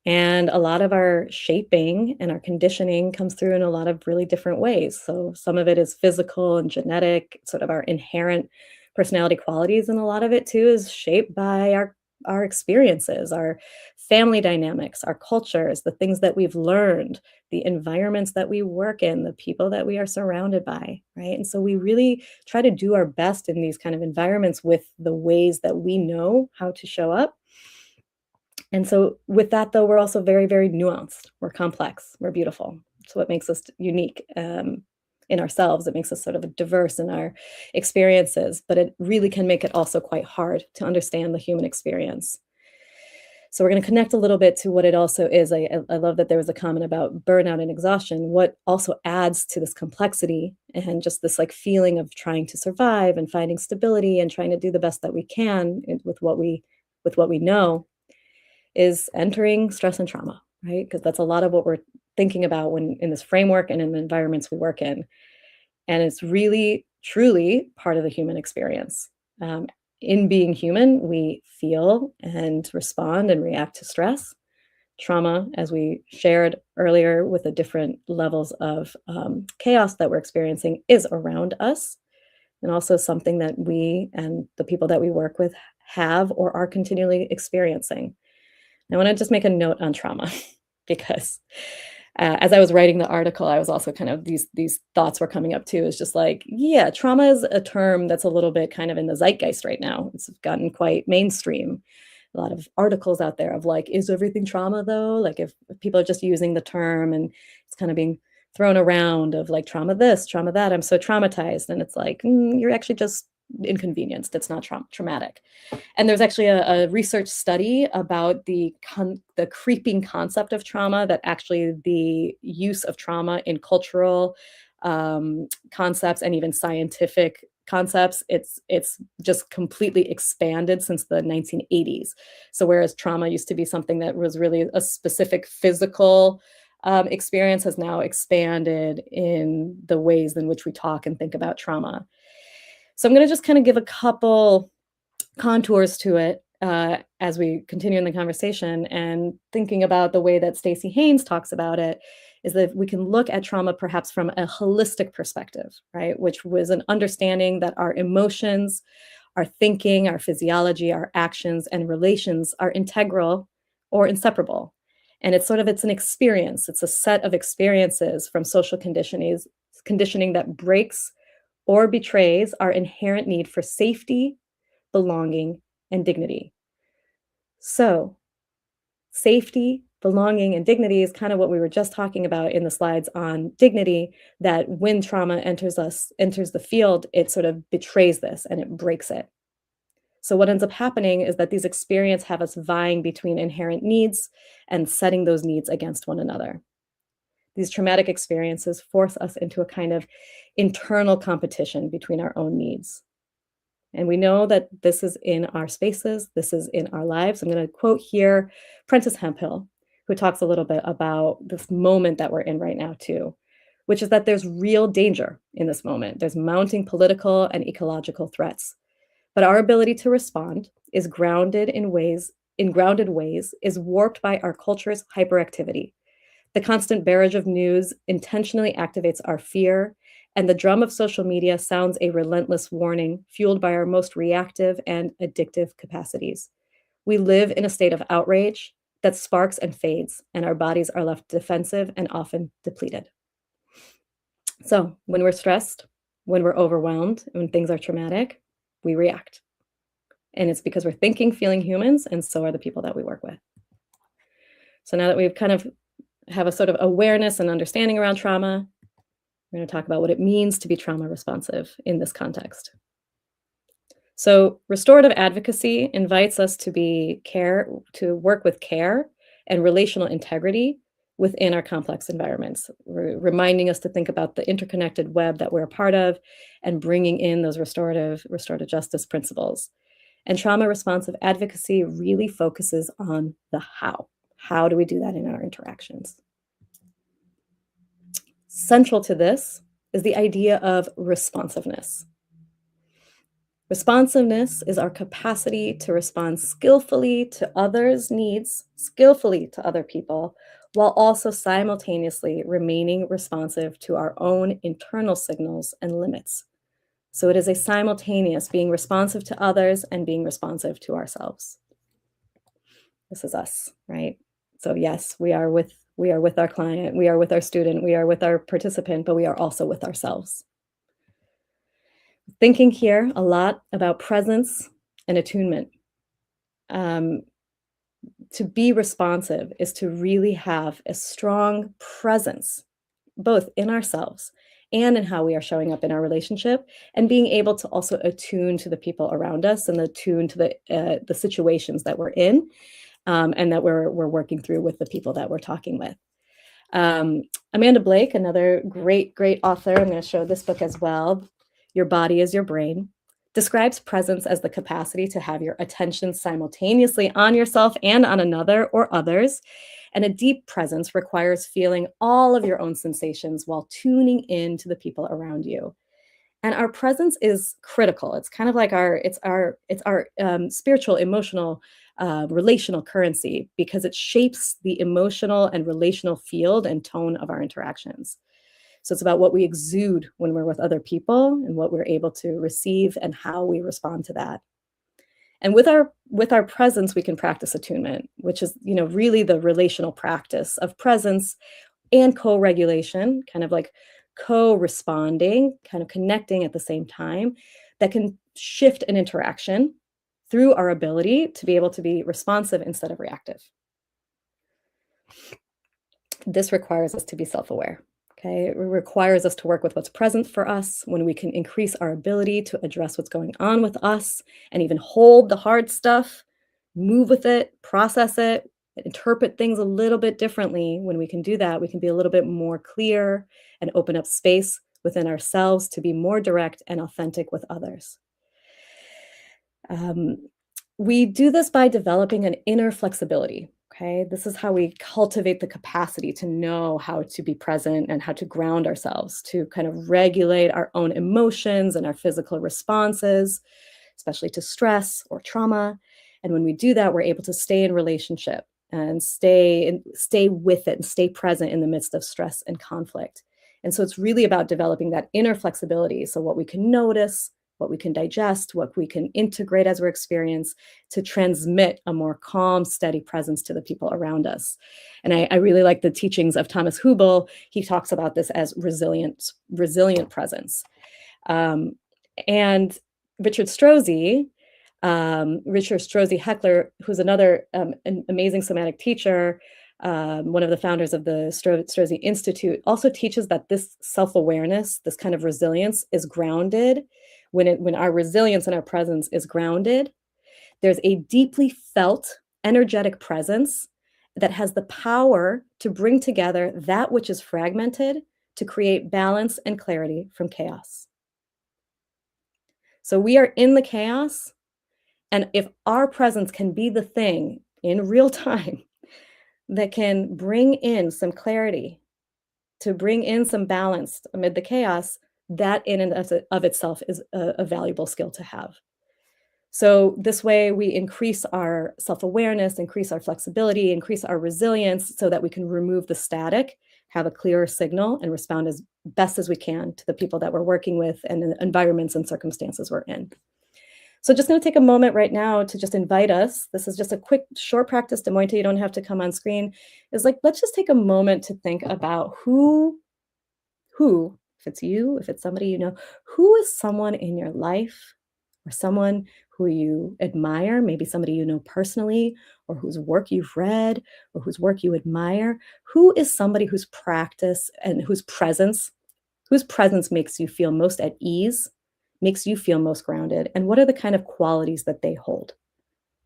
And a lot of our shaping and our conditioning comes through in a lot of really different ways. So some of it is physical and genetic, sort of our inherent personality qualities, and a lot of it too is shaped by our experiences, our family dynamics, our cultures, the things that we've learned, the environments that we work in, the people that we are surrounded by, right? And so we really try to do our best in these kind of environments with the ways that we know how to show up. And so with that, though, we're also very, very nuanced. We're complex. We're beautiful. So what makes us unique in ourselves? It makes us sort of diverse in our experiences, but it really can make it also quite hard to understand the human experience. So we're going to connect a little bit to what it also is. I love that there was a comment about burnout and exhaustion. What also adds to this complexity and just this like feeling of trying to survive and finding stability and trying to do the best that we can with what we know is entering stress and trauma, right? Because that's a lot of what we're thinking about when in this framework and in the environments we work in. And it's really, truly part of the human experience. In being human, we feel and respond and react to stress, trauma, as we shared earlier, with the different levels of chaos that we're experiencing, is around us, and also something that we and the people that we work with have or are continually experiencing. I want to just make a note on trauma because as I was writing the article, I was also kind of these thoughts were coming up too. Is just like, yeah, trauma is a term that's a little bit kind of in the zeitgeist right now. It's gotten quite mainstream. A lot of articles out there of like, is everything trauma though? Like if people are just using the term and it's kind of being thrown around of like trauma this, trauma that, I'm so traumatized. And it's like, you're actually just inconvenienced. It's not traumatic. And there's actually a research study about the creeping concept of trauma, that actually the use of trauma in cultural concepts and even scientific concepts, it's just completely expanded since the 1980s. So whereas trauma used to be something that was really a specific physical experience, has now expanded in the ways in which we talk and think about trauma. So I'm going to just kind of give a couple contours to it as we continue in the conversation, and thinking about the way that Stacey Haynes talks about it is that we can look at trauma perhaps from a holistic perspective, right? Which was an understanding that our emotions, our thinking, our physiology, our actions and relations are integral or inseparable. And it's an experience. It's a set of experiences from social conditioning that breaks or betrays our inherent need for safety, belonging, and dignity. So, safety, belonging, and dignity is kind of what we were just talking about in the slides on dignity, that when trauma enters the field, it sort of betrays this and it breaks it. So what ends up happening is that these experiences have us vying between inherent needs and setting those needs against one another. These traumatic experiences force us into a kind of internal competition between our own needs. And we know that this is in our spaces, this is in our lives. I'm going to quote here Prentice Hemphill, who talks a little bit about this moment that we're in right now, too, which is that there's real danger in this moment. There's mounting political and ecological threats. But our ability to respond is grounded in grounded ways, is warped by our culture's hyperactivity. The constant barrage of news intentionally activates our fear, and the drum of social media sounds a relentless warning, fueled by our most reactive and addictive capacities. We live in a state of outrage that sparks and fades, and our bodies are left defensive and often depleted. So, when we're stressed, when we're overwhelmed, when things are traumatic, we react. And it's because we're thinking, feeling humans, and so are the people that we work with. So now that we've kind of have a sort of awareness and understanding around trauma, we're going to talk about what it means to be trauma responsive in this context. So restorative advocacy invites us to work with care and relational integrity within our complex environments, reminding us to think about the interconnected web that we're a part of and bringing in those restorative justice principles. And trauma responsive advocacy really focuses on the how. How do we do that in our interactions? Central to this is the idea of responsiveness. Responsiveness is our capacity to respond skillfully to others' needs, skillfully to other people, while also simultaneously remaining responsive to our own internal signals and limits. So it is a simultaneous being responsive to others and being responsive to ourselves. This is us, right? So yes, we are with our client, we are with our student, we are with our participant, but we are also with ourselves. Thinking here a lot about presence and attunement. To be responsive is to really have a strong presence, both in ourselves and in how we are showing up in our relationship, and being able to also attune to the people around us and attune to the situations that we're in, and that we're working through with the people that we're talking with. Amanda Blake, another great author, I'm going to show this book as well, Your Body is Your Brain, describes presence as the capacity to have your attention simultaneously on yourself and on another or others. And a deep presence requires feeling all of your own sensations while tuning in to the people around you. And our presence is critical. It's kind of like our spiritual, emotional, relational currency, because it shapes the emotional and relational field and tone of our interactions. So it's about what we exude when we're with other people and what we're able to receive and how we respond to that. And with our presence, we can practice attunement, which is, really the relational practice of presence and co-regulation, kind of like co-responding, kind of connecting at the same time, that can shift an interaction through our ability to be able to be responsive instead of reactive. This requires us to be self-aware. Okay, it requires us to work with what's present for us. When we can increase our ability to address what's going on with us and even hold the hard stuff, move with it, process it, interpret things a little bit differently. When we can do that, we can be a little bit more clear and open up space within ourselves to be more direct and authentic with others. Um, we do this by developing an inner flexibility. Okay. This is how we cultivate the capacity to know how to be present and how to ground ourselves, to kind of regulate our own emotions and our physical responses, especially to stress or trauma. And when we do that, we're able to stay in relationship and stay with it and stay present in the midst of stress and conflict. And so it's really about developing that inner flexibility. So what we can notice, what we can digest, what we can integrate as we're experience to transmit a more calm, steady presence to the people around us. And I really like the teachings of Thomas Hubel. He talks about this as resilient presence. Um, and Richard Strozzi, Richard Strozzi Heckler, who's another an amazing somatic teacher, one of the founders of the Strozzi Institute, also teaches that this self-awareness, this kind of resilience, is grounded. When our resilience and our presence is grounded, there's a deeply felt, energetic presence that has the power to bring together that which is fragmented to create balance and clarity from chaos. So we are in the chaos, and if our presence can be the thing in real time that can bring in some clarity, to bring in some balance amid the chaos, that in and of itself is a valuable skill to have. So this way we increase our self-awareness, increase our flexibility, increase our resilience so that we can remove the static, have a clearer signal, and respond as best as we can to the people that we're working with and the environments and circumstances we're in. So just going to take a moment right now to just invite us. This is just a quick, short practice. Demointe, you don't have to come on screen. Is like, let's just take a moment to think about who, if it's you, if it's somebody you know, who is someone in your life or someone who you admire, maybe somebody you know personally, or whose work you've read, or whose work you admire. Who is somebody whose practice and whose presence makes you feel most at ease, makes you feel most grounded, and what are the kind of qualities that they hold,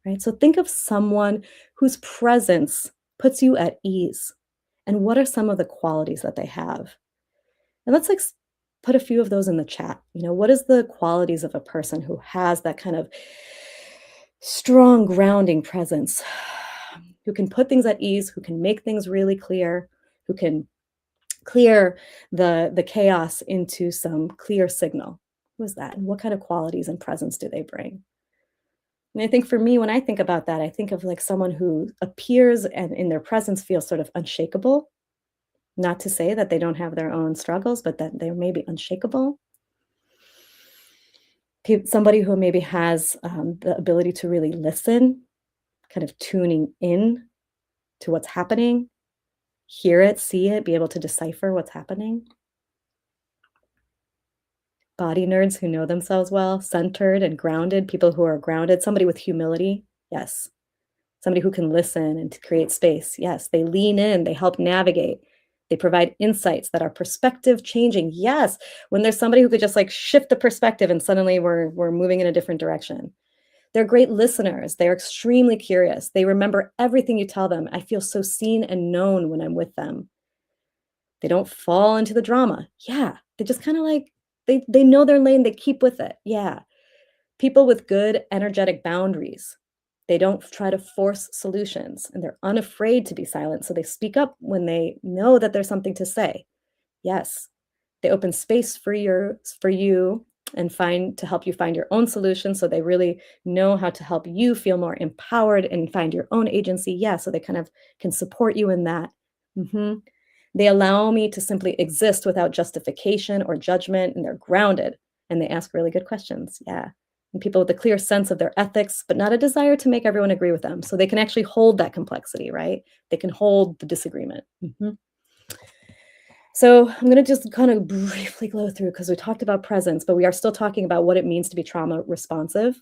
right? So think of someone whose presence puts you at ease, and what are some of the qualities that they have? And let's put a few of those in the chat. What is the qualities of a person who has that kind of strong grounding presence, who can put things at ease, who can make things really clear, who can clear the chaos into some clear signal? Who is that? And what kind of qualities and presence do they bring? And I think for me, when I think about that, I think of like someone who appears and in their presence feels sort of unshakable. Not to say that they don't have their own struggles, but that they're maybe unshakable. Somebody who maybe has the ability to really listen, kind of tuning in to what's happening, hear it, see it, be able to decipher what's happening. Body nerds who know themselves well, centered and grounded, people who are grounded, somebody with humility, yes. Somebody who can listen and to create space, yes. They lean in, they help navigate. They provide insights that are perspective changing, yes. When there's somebody who could just like shift the perspective and suddenly we're moving in a different direction. They're great listeners. They're extremely curious. They remember everything you tell them. I feel so seen and known when I'm with them. They don't fall into the drama. Yeah. They just kind of like, they know their lane. They keep with it. Yeah. People with good energetic boundaries. They don't try to force solutions and they're unafraid to be silent. So they speak up when they know that there's something to say. Yes. They open space for you and to help you find your own solution. So they really know how to help you feel more empowered and find your own agency. Yeah. So they kind of can support you in that. Mm-hmm. They allow me to simply exist without justification or judgment, and they're grounded and they ask really good questions. Yeah. And people with a clear sense of their ethics, but not a desire to make everyone agree with them. So they can actually hold that complexity, right? They can hold the disagreement. Mm-hmm. So I'm going to just kind of briefly go through because we talked about presence, but we are still talking about what it means to be trauma responsive.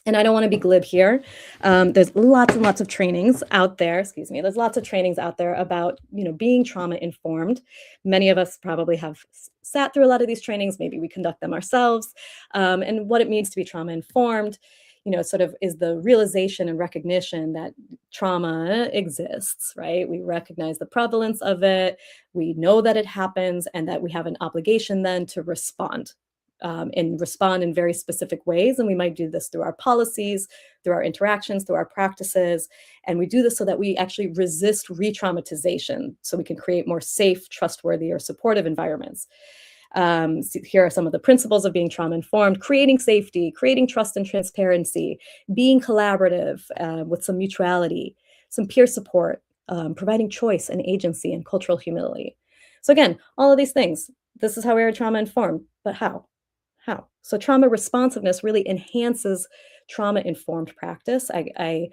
And I don't want to be glib here. There's lots and lots of trainings out there. Excuse me. There's lots of trainings out there about, being trauma informed. Many of us probably have sat through a lot of these trainings. Maybe we conduct them ourselves. And what it means to be trauma informed, sort of is the realization and recognition that trauma exists, right? We recognize the prevalence of it. We know that it happens and that we have an obligation then to respond and respond in very specific ways. And we might do this through our policies, through our interactions, through our practices. And we do this so that we actually resist re-traumatization, so we can create more safe, trustworthy, or supportive environments. So here are some of the principles of being trauma informed: creating safety, creating trust and transparency, being collaborative with some mutuality, some peer support, providing choice and agency, and cultural humility. So again, all of these things, this is how we are trauma informed, but how? How? So trauma responsiveness really enhances trauma-informed practice. I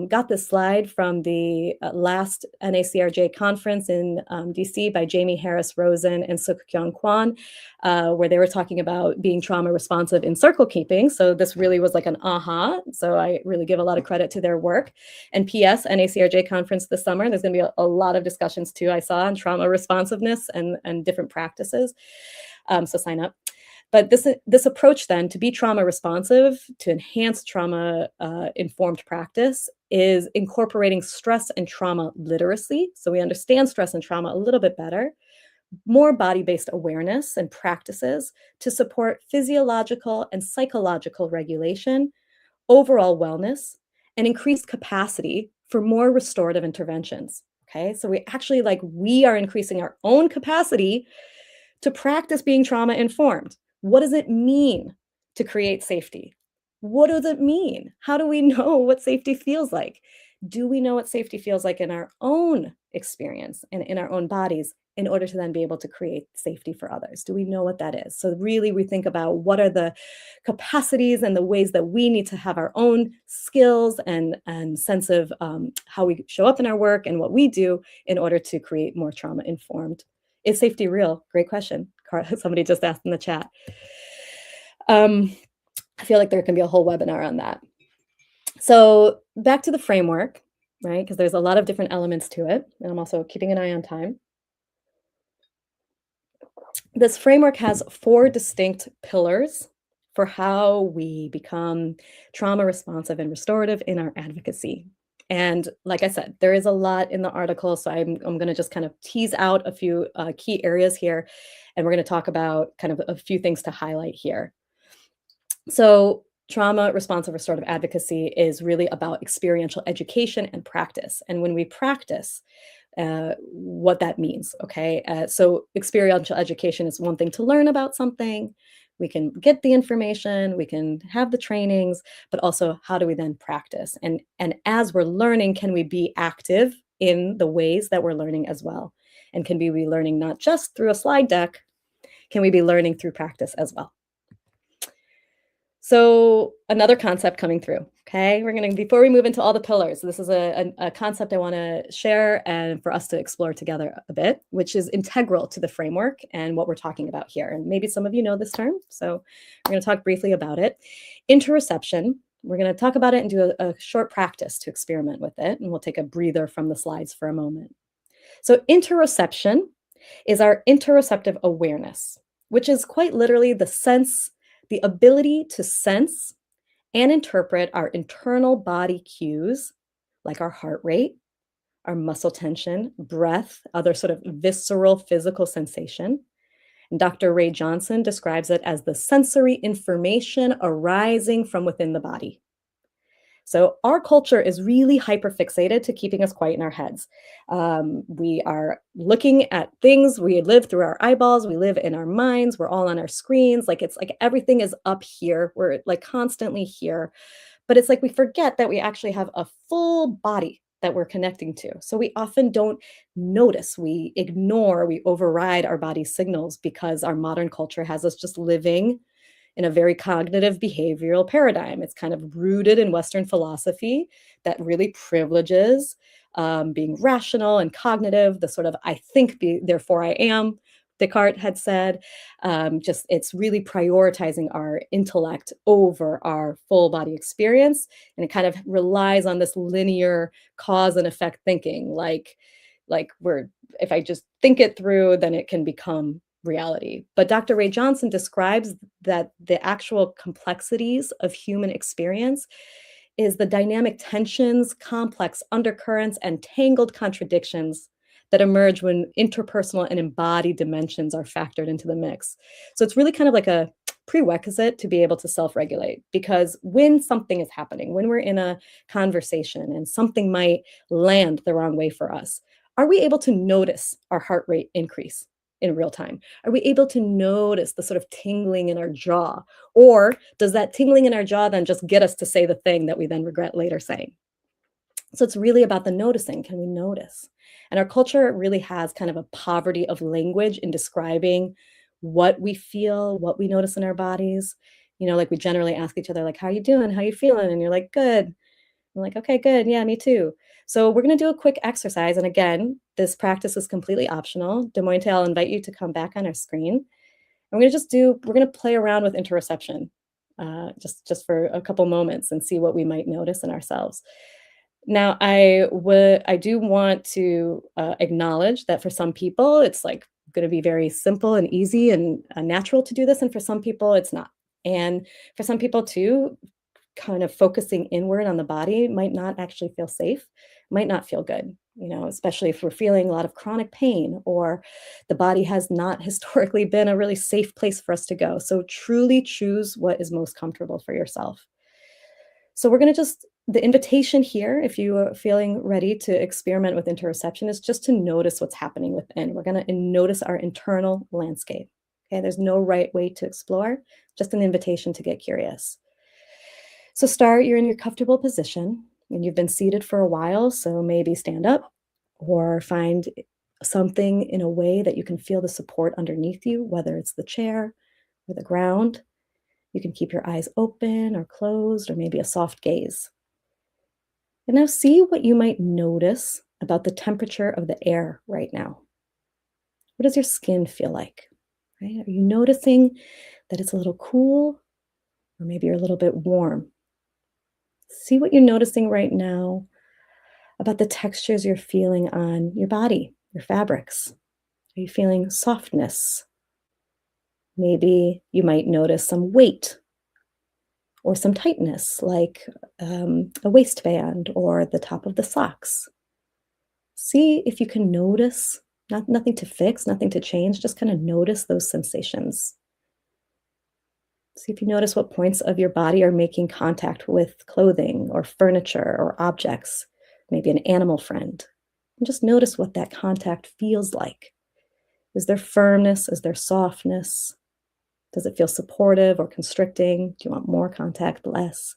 got this slide from the last NACRJ conference in DC by Jamie Harris Rosen and Suk-Kyung Kwan, where they were talking about being trauma responsive in circle keeping. So this really was like an aha. So I really give a lot of credit to their work. And PS, NACRJ conference this summer, there's going to be a lot of discussions too, I saw, on trauma responsiveness and different practices. So sign up. But this approach then to be trauma responsive, to enhance trauma informed practice, is incorporating stress and trauma literacy. So we understand stress and trauma a little bit better, more body-based awareness and practices to support physiological and psychological regulation, overall wellness, and increased capacity for more restorative interventions. Okay, so we are increasing our own capacity to practice being trauma informed. What does it mean to create safety? What does it mean? How do we know what safety feels like? Do we know what safety feels like in our own experience and in our own bodies in order to then be able to create safety for others? Do we know what that is? So really we think about what are the capacities and the ways that we need to have our own skills and sense of how we show up in our work and what we do in order to create more trauma informed. Is safety real? Great question. Somebody just asked in the chat. I feel like there can be a whole webinar on that. So back to the framework, right? Because there's a lot of different elements to it. And I'm also keeping an eye on time. This framework has 4 distinct pillars for how we become trauma responsive and restorative in our advocacy. And like I said, there is a lot in the article, so I'm going to just kind of tease out a few key areas here, and we're going to talk about kind of a few things to highlight here. So trauma responsive restorative advocacy is really about experiential education and practice. And when we practice, what that means, okay? So experiential education is one thing to learn about something. We can get the information, we can have the trainings, but also how do we then practice? And as we're learning, can we be active in the ways that we're learning as well? And can we be learning not just through a slide deck, can we be learning through practice as well? So another concept coming through, okay? Before we move into all the pillars, this is a concept I wanna share and for us to explore together a bit, which is integral to the framework and what we're talking about here. And maybe some of you know this term, so we're gonna talk briefly about it. Interoception, we're gonna talk about it and do a short practice to experiment with it, and we'll take a breather from the slides for a moment. So interoception is our interoceptive awareness, which is quite literally the ability to sense and interpret our internal body cues, like our heart rate, our muscle tension, breath, other sort of visceral physical sensation. And Dr. Ray Johnson describes it as the sensory information arising from within the body. So our culture is really hyperfixated to keeping us quiet in our heads. We are looking at things, we live through our eyeballs, we live in our minds, we're all on our screens. Like it's like everything is up here, we're like constantly here. But it's like we forget that we actually have a full body that we're connecting to. So we often don't notice, we ignore, we override our body's signals because our modern culture has us just living in a very cognitive behavioral paradigm. It's kind of rooted in Western philosophy that really privileges being rational and cognitive, the sort of I think, therefore I am, Descartes had said. Just it's really prioritizing our intellect over our full body experience, and it kind of relies on this linear cause and effect thinking, like we're if I just think it through, then it can become reality. But Dr. Ray Johnson describes that the actual complexities of human experience is the dynamic tensions, complex undercurrents, and tangled contradictions that emerge when interpersonal and embodied dimensions are factored into the mix. So it's really kind of like a prerequisite to be able to self regulate, because when something is happening, when we're in a conversation and something might land the wrong way for us, are we able to notice our heart rate increase in real time? Are we able to notice the sort of tingling in our jaw? Or does that tingling in our jaw then just get us to say the thing that we then regret later saying? So it's really about the noticing. Can we notice? And our culture really has kind of a poverty of language in describing what we feel, what we notice in our bodies. Like we generally ask each other, like, how you doing? How you feeling? And you're like, good. I'm like, okay, good. Yeah, me too. So we're going to do a quick exercise. And again, this practice is completely optional. Des Moines, I'll invite you to come back on our screen. And we're going to play around with interoception just for a couple moments and see what we might notice in ourselves. Now, I do want to acknowledge that for some people, it's like going to be very simple and easy and natural to do this. And for some people, it's not. And for some people too, kind of focusing inward on the body might not actually feel safe, might not feel good, especially if we're feeling a lot of chronic pain or the body has not historically been a really safe place for us to go. So truly choose what is most comfortable for yourself. So we're going to the invitation here, if you are feeling ready to experiment with interoception, is just to notice what's happening within. We're going to notice our internal landscape. Okay, there's no right way to explore, just an invitation to get curious. So you're in your comfortable position and you've been seated for a while. So maybe stand up or find something in a way that you can feel the support underneath you, whether it's the chair or the ground. You can keep your eyes open or closed, or maybe a soft gaze. And now see what you might notice about the temperature of the air right now. What does your skin feel like? Right? Are you noticing that it's a little cool, or maybe you're a little bit warm? See what you're noticing right now about the textures you're feeling on your body, your fabrics. Are you feeling softness? Maybe you might notice some weight or some tightness, like a waistband or the top of the socks. See if you can notice, nothing to fix, nothing to change, just kind of notice those sensations. See if you notice what points of your body are making contact with clothing or furniture or objects, maybe an animal friend. And just notice what that contact feels like. Is there firmness? Is there softness? Does it feel supportive or constricting? Do you want more contact, less?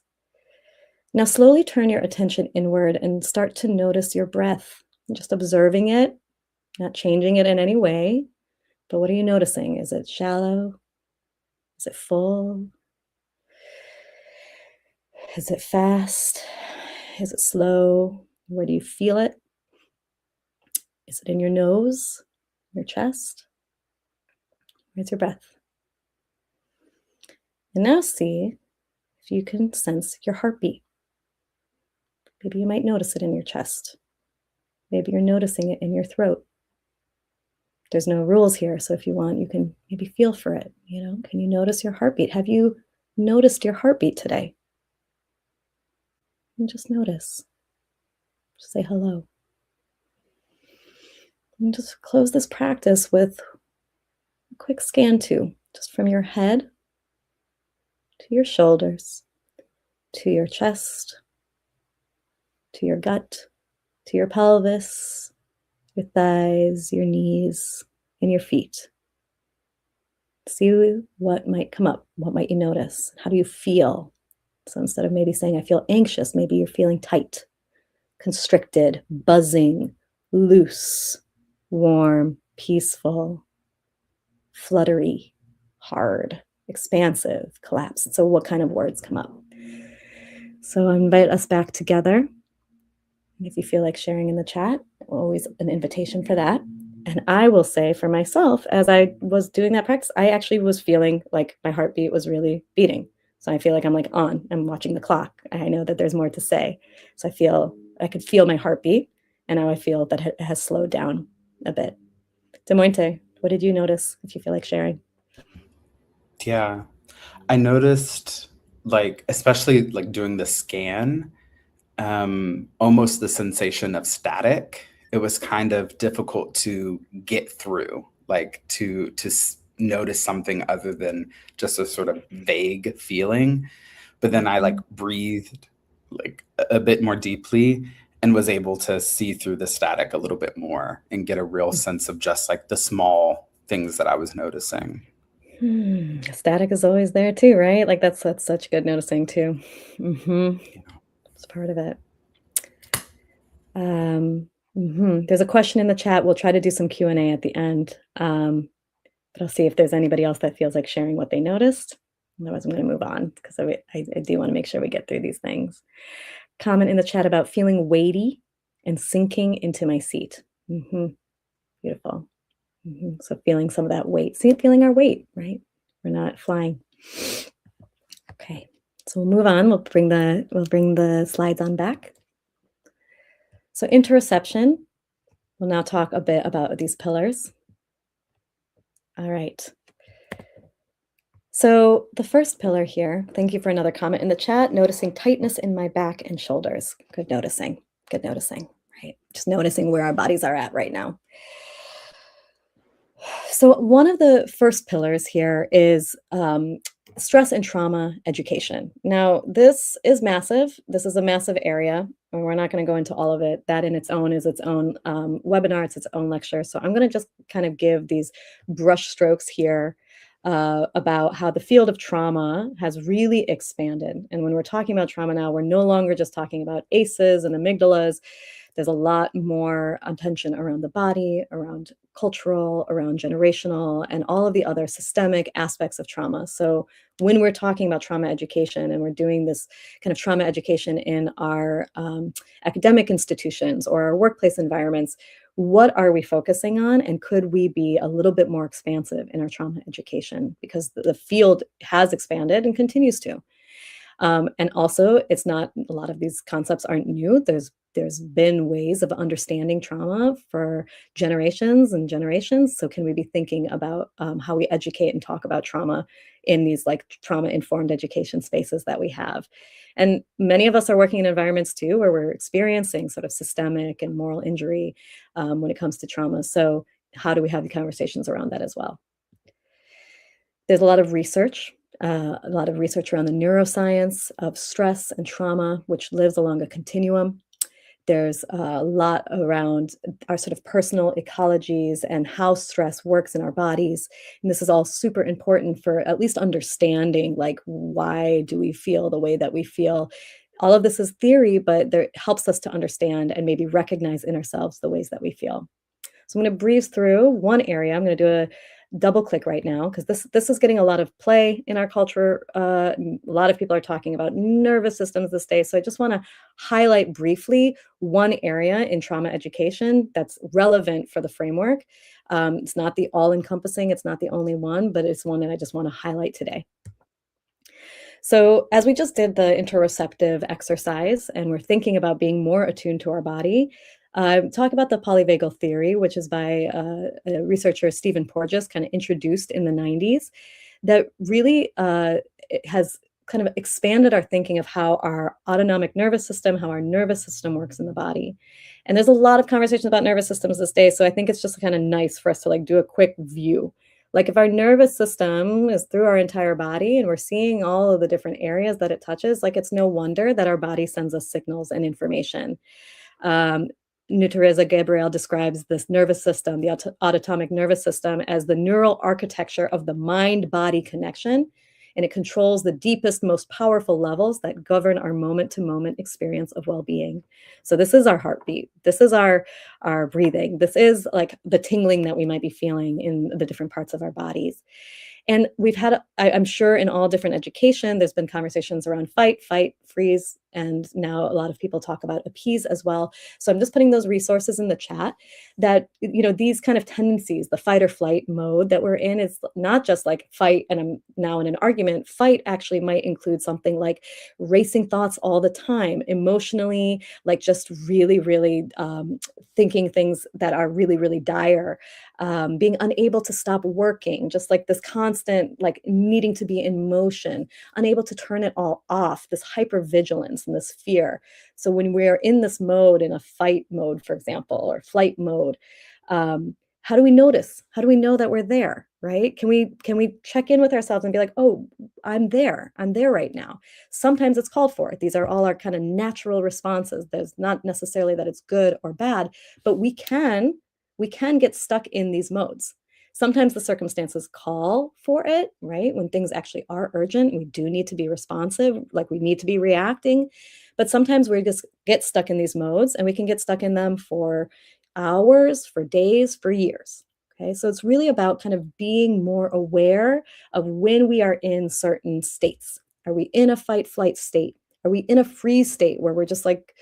Now slowly turn your attention inward and start to notice your breath. Just observing it, not changing it in any way. But what are you noticing? Is it shallow? Is it full? Is it fast? Is it slow? Where do you feel it? Is it in your nose, your chest? Where's your breath? And now see if you can sense your heartbeat. Maybe you might notice it in your chest. Maybe you're noticing it in your throat. There's no rules here, so if you want, you can maybe feel for it. Can you notice your heartbeat? Have you noticed your heartbeat today? And just notice. Just say hello. And just close this practice with a quick scan too, just from your head to your shoulders, to your chest, to your gut, to your pelvis, your thighs, your knees, and your feet. See what might come up. What might you notice? How do you feel? So instead of maybe saying, I feel anxious, maybe you're feeling tight, constricted, buzzing, loose, warm, peaceful, fluttery, hard, expansive, collapsed. So what kind of words come up? So I invite us back together. If you feel like sharing in the chat, always an invitation for that. And I will say for myself, as I was doing that practice, I actually was feeling like my heartbeat was really beating. So I feel like I'm like on, I'm watching the clock. I know that there's more to say. So I could feel my heartbeat. And now I feel that it has slowed down a bit. Demointe, what did you notice if you feel like sharing? Yeah. I noticed, like, especially like doing the scan, almost the sensation of static. It was kind of difficult to get through, like to notice something other than just a sort of vague feeling. But then I like breathed like a bit more deeply and was able to see through the static a little bit more and get a real sense of just like the small things that I was noticing. Static is always there too, right? Like that's such good noticing too. Hmm. It's part of it. There's a question in the chat. We'll try to do some Q&A at the end. But I'll see if there's anybody else that feels like sharing what they noticed. Otherwise, I'm going to move on because I do want to make sure we get through these things. Comment in the chat about feeling weighty and sinking into my seat. Beautiful. So feeling some of that weight. See, feeling our weight, right? We're not flying. Okay. So we'll move on. We'll bring the slides on back. So interoception. We'll now talk a bit about these pillars. All right. So the first pillar here, thank you for another comment in the chat, noticing tightness in my back and shoulders. Good noticing, right? Just noticing where our bodies are at right now. So one of the first pillars here is stress and trauma education. Now, this is massive. This is a massive area, and we're not going to go into all of it. That in its own is its own webinar, it's its own lecture. So I'm going to just kind of give these brush strokes here about how the field of trauma has really expanded. And when we're talking about trauma now, we're no longer just talking about ACEs and amygdalas. There's a lot more attention around the body, around cultural, around generational, and all of the other systemic aspects of trauma. So when we're talking about trauma education and we're doing this kind of trauma education in our academic institutions or our workplace environments, what are we focusing on? And could we be a little bit more expansive in our trauma education? Because the field has expanded and continues to. And also, it's not, a lot of these concepts aren't new. There's been ways of understanding trauma for generations and generations. So can we be thinking about how we educate and talk about trauma in these like trauma-informed education spaces that we have? And many of us are working in environments too, where we're experiencing sort of systemic and moral injury when it comes to trauma. So how do we have the conversations around that as well? There's a lot of research around the neuroscience of stress and trauma, which lives along a continuum. There's a lot around our sort of personal ecologies and how stress works in our bodies. And this is all super important for at least understanding, like, why do we feel the way that we feel? All of this is theory, but it helps us to understand and maybe recognize in ourselves the ways that we feel. So I'm going to breeze through one area. I'm going to do a double click right now because this is getting a lot of play in our culture. A lot of people are talking about nervous systems this day. So I just want to highlight briefly one area in trauma education that's relevant for the framework. It's not the all-encompassing, it's not the only one, but it's one that I just want to highlight today. So as we just did the interoceptive exercise and we're thinking about being more attuned to our body, talk about the polyvagal theory, which is by a researcher, Stephen Porges, kind of introduced in the 90s, that really it has kind of expanded our thinking of how our autonomic nervous system, how our nervous system works in the body. And there's a lot of conversations about nervous systems this day, so I think it's just kind of nice for us to like do a quick view. Like if our nervous system is through our entire body and we're seeing all of the different areas that it touches, like it's no wonder that our body sends us signals and information. Teresa Gabriel describes this nervous system, the autonomic nervous system, as the neural architecture of the mind-body connection, and it controls the deepest, most powerful levels that govern our moment-to-moment experience of well-being. So this is our heartbeat. This is our breathing. This is like the tingling that we might be feeling in the different parts of our bodies. And we've had, I'm sure in all different education, there's been conversations around fight, freeze, And now a lot of people talk about appease as well. So I'm just putting those resources in the chat that, these kind of tendencies, the fight or flight mode that we're in is not just like fight and I'm now in an argument. Fight actually might include something like racing thoughts all the time, emotionally, like just really, really thinking things that are really, really dire, being unable to stop working, just like this constant, like needing to be in motion, unable to turn it all off, this hypervigilance and this fear. So when we're in this mode, in a fight mode, for example, or flight mode, how do we notice? How do we know that we're there? Right? Can we check in with ourselves and be like, oh, I'm there. I'm there right now. Sometimes it's called for. These are all our kind of natural responses. There's not necessarily that it's good or bad, but we can get stuck in these modes. Sometimes the circumstances call for it, right? When things actually are urgent, we do need to be responsive, like we need to be reacting. But sometimes we just get stuck in these modes and we can get stuck in them for hours, for days, for years. Okay, so it's really about kind of being more aware of when we are in certain states. Are we in a fight flight state? Are we in a freeze state where we're just like,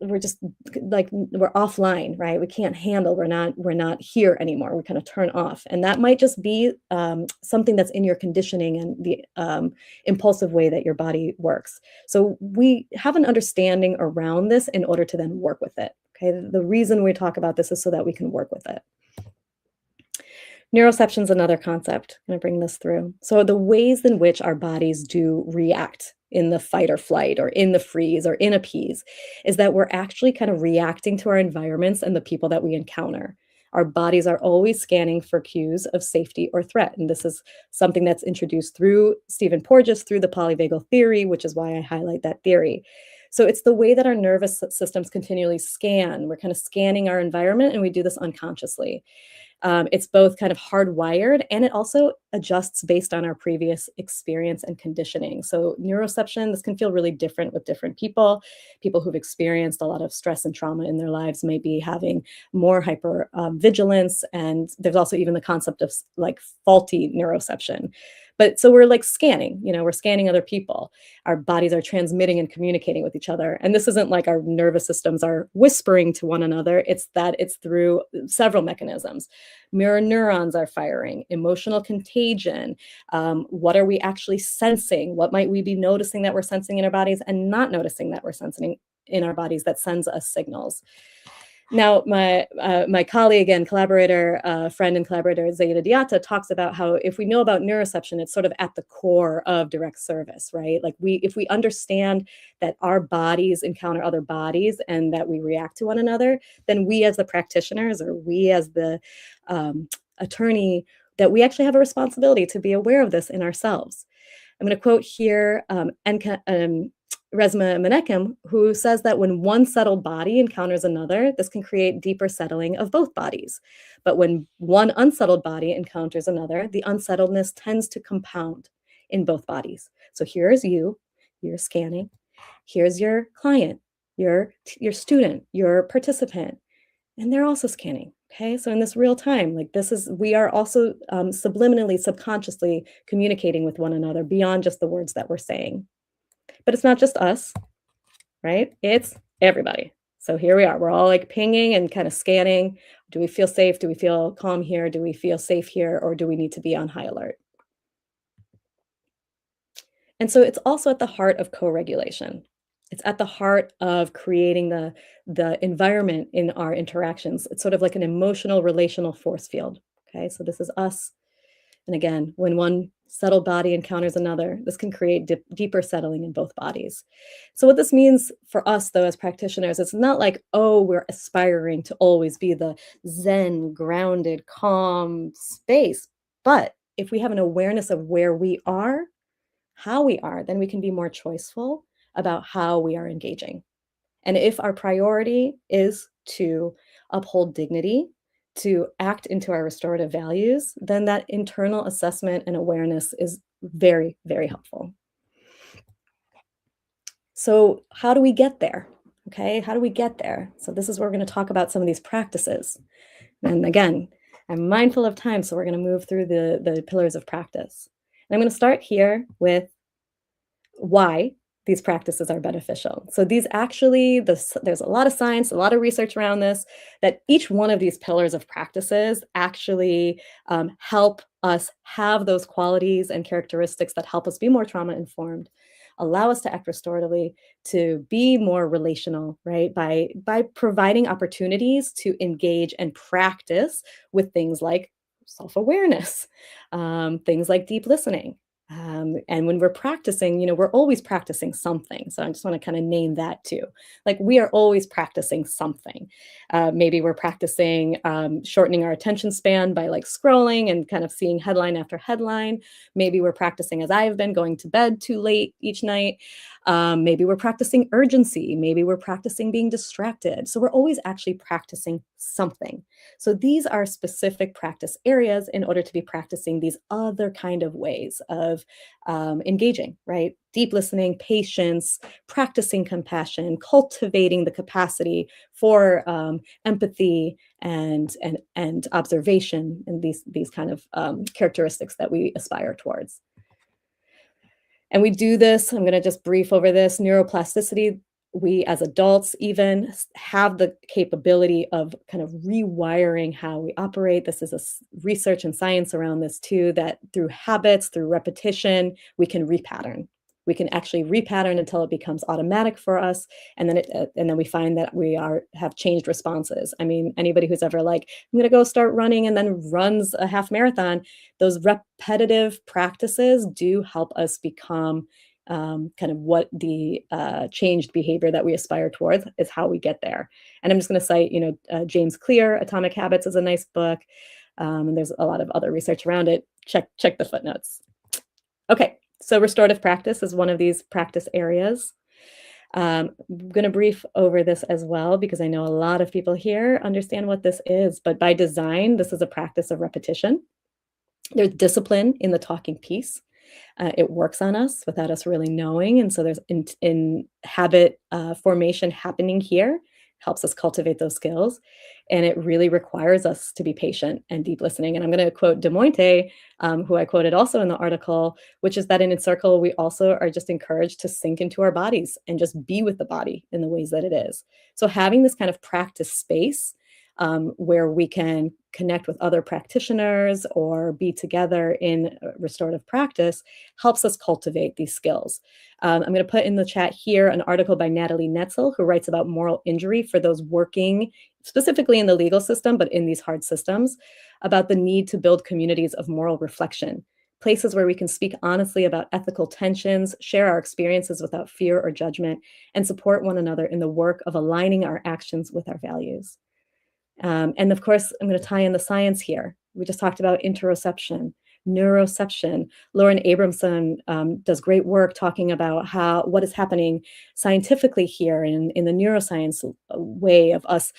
we're just like, we're offline, right? We can't handle, we're not here anymore. We kind of turn off. And that might just be something that's in your conditioning and the impulsive way that your body works. So we have an understanding around this in order to then work with it. Okay, the reason we talk about this is so that we can work with it. Neuroception is another concept. I'm going to bring this through. So the ways in which our bodies do react in the fight or flight or in the freeze or in appease is that we're actually kind of reacting to our environments and the people that we encounter. Our bodies are always scanning for cues of safety or threat. And this is something that's introduced through Stephen Porges, through the polyvagal theory, which is why I highlight that theory. So it's the way that our nervous systems continually scan. We're kind of scanning our environment, and we do this unconsciously. It's both kind of hardwired and it also adjusts based on our previous experience and conditioning. So neuroception, this can feel really different with different people. People who've experienced a lot of stress and trauma in their lives may be having more hyper vigilance. And there's also even the concept of like faulty neuroception. But so we're like scanning, we're scanning other people. Our bodies are transmitting and communicating with each other. And this isn't like our nervous systems are whispering to one another. It's that it's through several mechanisms. Mirror neurons are firing, emotional contagion. What are we actually sensing? What might we be noticing that we're sensing in our bodies and not noticing that we're sensing in our bodies that sends us signals? Now, my colleague and collaborator, friend and collaborator, Zaida Diatta, talks about how if we know about neuroception, it's sort of at the core of direct service, right? Like if we understand that our bodies encounter other bodies and that we react to one another, then we as the practitioners or we as the attorney, that we actually have a responsibility to be aware of this in ourselves. I'm going to quote here Resmaa Menakem, who says that when one settled body encounters another, this can create deeper settling of both bodies. But when one unsettled body encounters another, the unsettledness tends to compound in both bodies. So here's you're scanning. Here's your client, your student, your participant, and they're also scanning. Okay, so in this real time, like we are also subliminally, subconsciously communicating with one another beyond just the words that we're saying. But it's not just us, right? It's everybody. So here we are. We're all like pinging and kind of scanning. Do we feel safe? Do we feel calm here? Do we feel safe here? Or do we need to be on high alert? And so it's also at the heart of co-regulation. It's at the heart of creating the environment in our interactions. It's sort of like an emotional relational force field. Okay, so this is us. And again, when one settled body encounters another, this can create deeper settling in both bodies. So what this means for us, though, as practitioners, it's not like, oh, we're aspiring to always be the Zen, grounded, calm space. But if we have an awareness of where we are, how we are, then we can be more choiceful about how we are engaging. And if our priority is to uphold dignity, to act into our restorative values, then that internal assessment and awareness is very, very helpful. So how do we get there? Okay, how do we get there? So this is where we're going to talk about some of these practices. And again, I'm mindful of time, so we're going to move through the pillars of practice. And I'm going to start here with why these practices are beneficial. So these actually, there's a lot of science, a lot of research around this, that each one of these pillars of practices actually help us have those qualities and characteristics that help us be more trauma informed, allow us to act restoratively, to be more relational, right? By providing opportunities to engage and practice with things like self-awareness, things like deep listening. And when we're practicing, we're always practicing something. So I just want to kind of name that too. Like we are always practicing something. Maybe we're practicing shortening our attention span by like scrolling and kind of seeing headline after headline. Maybe we're practicing, as I have been, going to bed too late each night. Maybe we're practicing urgency. Maybe we're practicing being distracted. So we're always actually practicing something. So these are specific practice areas in order to be practicing these other kind of ways of engaging, right? Deep listening, patience, practicing compassion, cultivating the capacity for empathy and observation, and these kind of characteristics that we aspire towards. And we do this, I'm going to just brief over this, neuroplasticity. We as adults even have the capability of kind of rewiring how we operate. This is research and science around this too, that through habits, through repetition, we can repattern. We can actually repattern until it becomes automatic for us, and then we find that we have changed responses. I mean, anybody who's ever like, I'm going to go start running and then runs a half marathon, those repetitive practices do help us become kind of what the changed behavior that we aspire towards is, how we get there. And I'm just going to cite, James Clear, Atomic Habits is a nice book, and there's a lot of other research around it. Check the footnotes. Okay. So restorative practice is one of these practice areas. I'm going to brief over this as well, because I know a lot of people here understand what this is, but by design, this is a practice of repetition. There's discipline in the talking piece. It works on us without us really knowing. And so there's in habit formation happening here, helps us cultivate those skills. And it really requires us to be patient and deep listening. And I'm going to quote De Mointe, who I quoted also in the article, which is that in Encircle, we also are just encouraged to sink into our bodies and just be with the body in the ways that it is. So having this kind of practice space where we can connect with other practitioners or be together in restorative practice helps us cultivate these skills. I'm going to put in the chat here an article by Natalie Netzel, who writes about moral injury for those working specifically in the legal system, but in these hard systems, about the need to build communities of moral reflection, places where we can speak honestly about ethical tensions, share our experiences without fear or judgment, and support one another in the work of aligning our actions with our values. And of course, I'm going to tie in the science here. We just talked about interoception, neuroception. Lauren Abramson does great work talking about what is happening scientifically here in the neuroscience way of us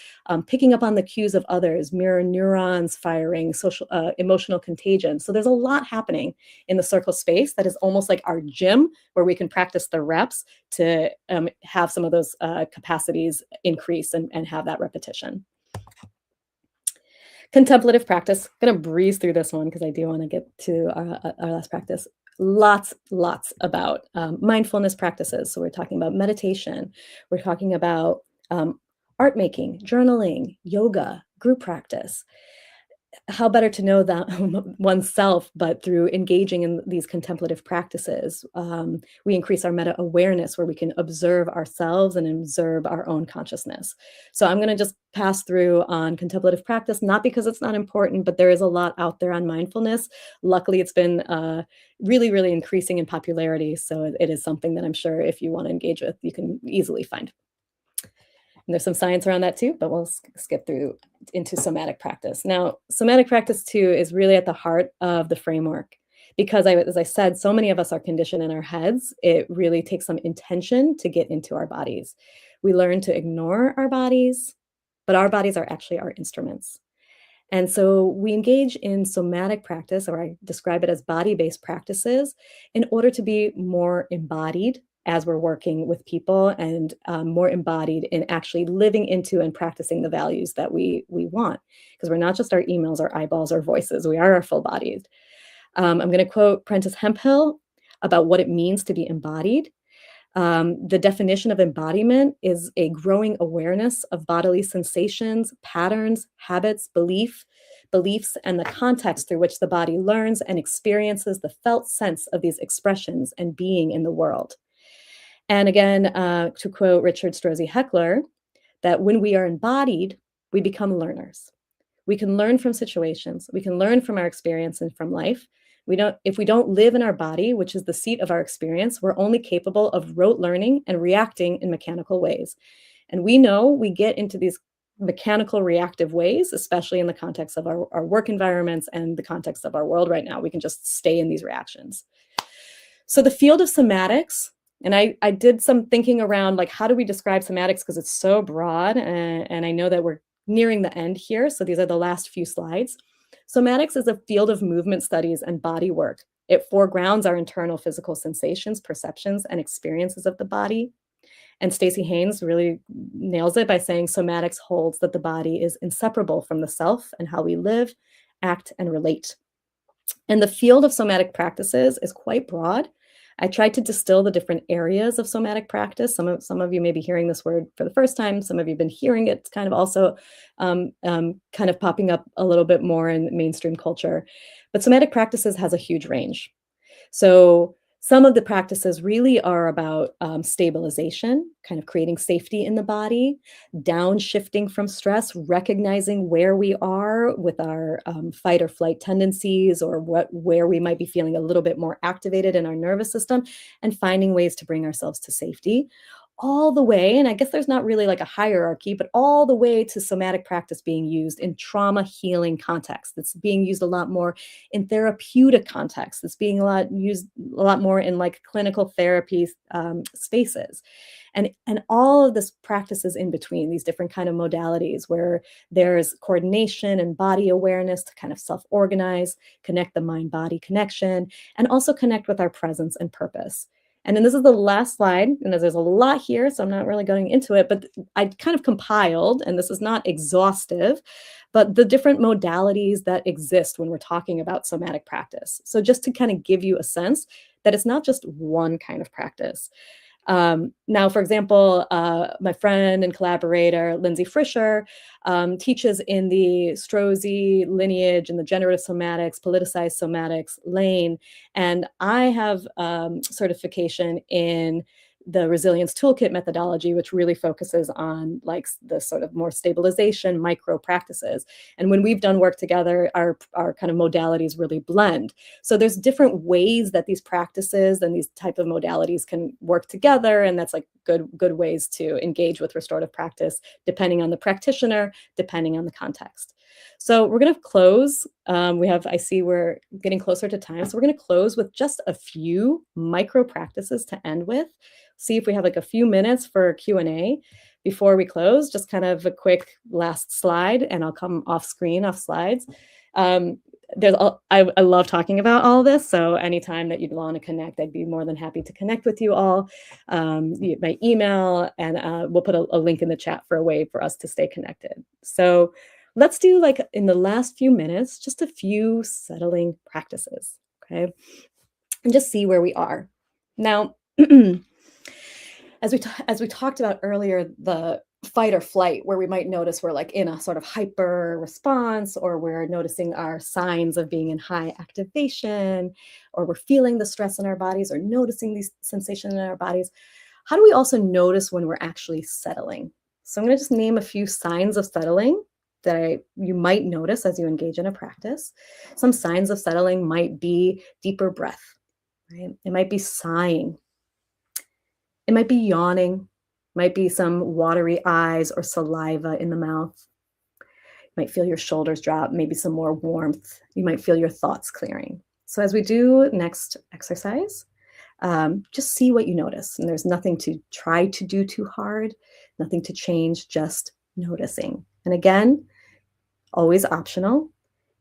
picking up on the cues of others, mirror neurons firing, social emotional contagion. So there's a lot happening in the circle space that is almost like our gym, where we can practice the reps to have some of those capacities increase and have that repetition. Contemplative practice. I'm going to breeze through this one because I do want to get to our last practice. Lots about mindfulness practices. So we're talking about meditation. We're talking about art making, journaling, yoga, group practice. How better to know that oneself, but through engaging in these contemplative practices. We increase our meta awareness, where we can observe ourselves and observe our own consciousness. So I'm going to just pass through on contemplative practice, not because it's not important, but there is a lot out there on mindfulness. Luckily, it's been really increasing in popularity. So it is something that I'm sure if you want to engage with, you can easily find. And there's some science around that too, but we'll skip through into somatic practice. Now, somatic practice too is really at the heart of the framework, because as I said, so many of us are conditioned in our heads. It really takes some intention to get into our bodies. We learn to ignore our bodies, but our bodies are actually our instruments. And so we engage in somatic practice, or I describe it as body-based practices, in order to be more embodied as we're working with people, and more embodied in actually living into and practicing the values that we want. Because we're not just our emails, our eyeballs, our voices, we are our full bodies. I'm going to quote Prentice Hemphill about what it means to be embodied. The definition of embodiment is a growing awareness of bodily sensations, patterns, habits, beliefs, and the context through which the body learns and experiences the felt sense of these expressions and being in the world. And again, to quote Richard Strozzi Heckler, that when we are embodied, we become learners. We can learn from situations. We can learn from our experience and from life. If we don't live in our body, which is the seat of our experience, we're only capable of rote learning and reacting in mechanical ways. And we know we get into these mechanical reactive ways, especially in the context of our work environments and the context of our world right now. We can just stay in these reactions. So the field of somatics, and I did some thinking around like, how do we describe somatics? Because it's so broad, and I know that we're nearing the end here. So these are the last few slides. Somatics is a field of movement studies and body work. It foregrounds our internal physical sensations, perceptions, and experiences of the body. And Stacey Haynes really nails it by saying somatics holds that the body is inseparable from the self and how we live, act, and relate. And the field of somatic practices is quite broad. I tried to distill the different areas of somatic practice. Some of you may be hearing this word for the first time. Some of you have been hearing it kind of also kind of popping up a little bit more in mainstream culture. But somatic practices has a huge range. So some of the practices really are about stabilization, kind of creating safety in the body, downshifting from stress, recognizing where we are with our fight or flight tendencies, or where we might be feeling a little bit more activated in our nervous system, and finding ways to bring ourselves to safety. All the way, and I guess there's not really like a hierarchy, but all the way to somatic practice being used in trauma healing context. It's being used a lot more in therapeutic context. It's being used a lot more in like clinical therapy spaces. And all of this practices in between, these different kind of modalities where there's coordination and body awareness to kind of self-organize, connect the mind-body connection, and also connect with our presence and purpose. And then this is the last slide, and there's a lot here, so I'm not really going into it, but I kind of compiled, and this is not exhaustive, but the different modalities that exist when we're talking about somatic practice. So just to kind of give you a sense that it's not just one kind of practice. Now, for example, my friend and collaborator, Lindsay Frischer, teaches in the Strozzi lineage and the generative somatics, politicized somatics lane. And I have certification in the resilience toolkit methodology, which really focuses on like the sort of more stabilization micro practices. And when we've done work together, our kind of modalities really blend. So there's different ways that these practices and these type of modalities can work together. And that's like good ways to engage with restorative practice, depending on the practitioner, depending on the context. So we're going to close. I see we're getting closer to time. So we're going to close with just a few micro practices to end with. See if we have like a few minutes for Q&A before we close. Just kind of a quick last slide, and I'll come off screen, off slides. I love talking about all this. So anytime that you'd want to connect, I'd be more than happy to connect with you all. My email, and we'll put a link in the chat for a way for us to stay connected. So let's do like in the last few minutes, just a few settling practices, okay? And just see where we are. Now, as we talked about earlier, the fight or flight, where we might notice we're like in a sort of hyper response, or we're noticing our signs of being in high activation, or we're feeling the stress in our bodies or noticing these sensations in our bodies. How do we also notice when we're actually settling? So I'm going to just name a few signs of settling that you might notice as you engage in a practice. Some signs of settling might be deeper breath, right? It might be sighing. It might be yawning, might be some watery eyes or saliva in the mouth. You might feel your shoulders drop, maybe some more warmth. You might feel your thoughts clearing. So as we do next exercise, just see what you notice. And there's nothing to try to do too hard, nothing to change, just noticing. And again, always optional.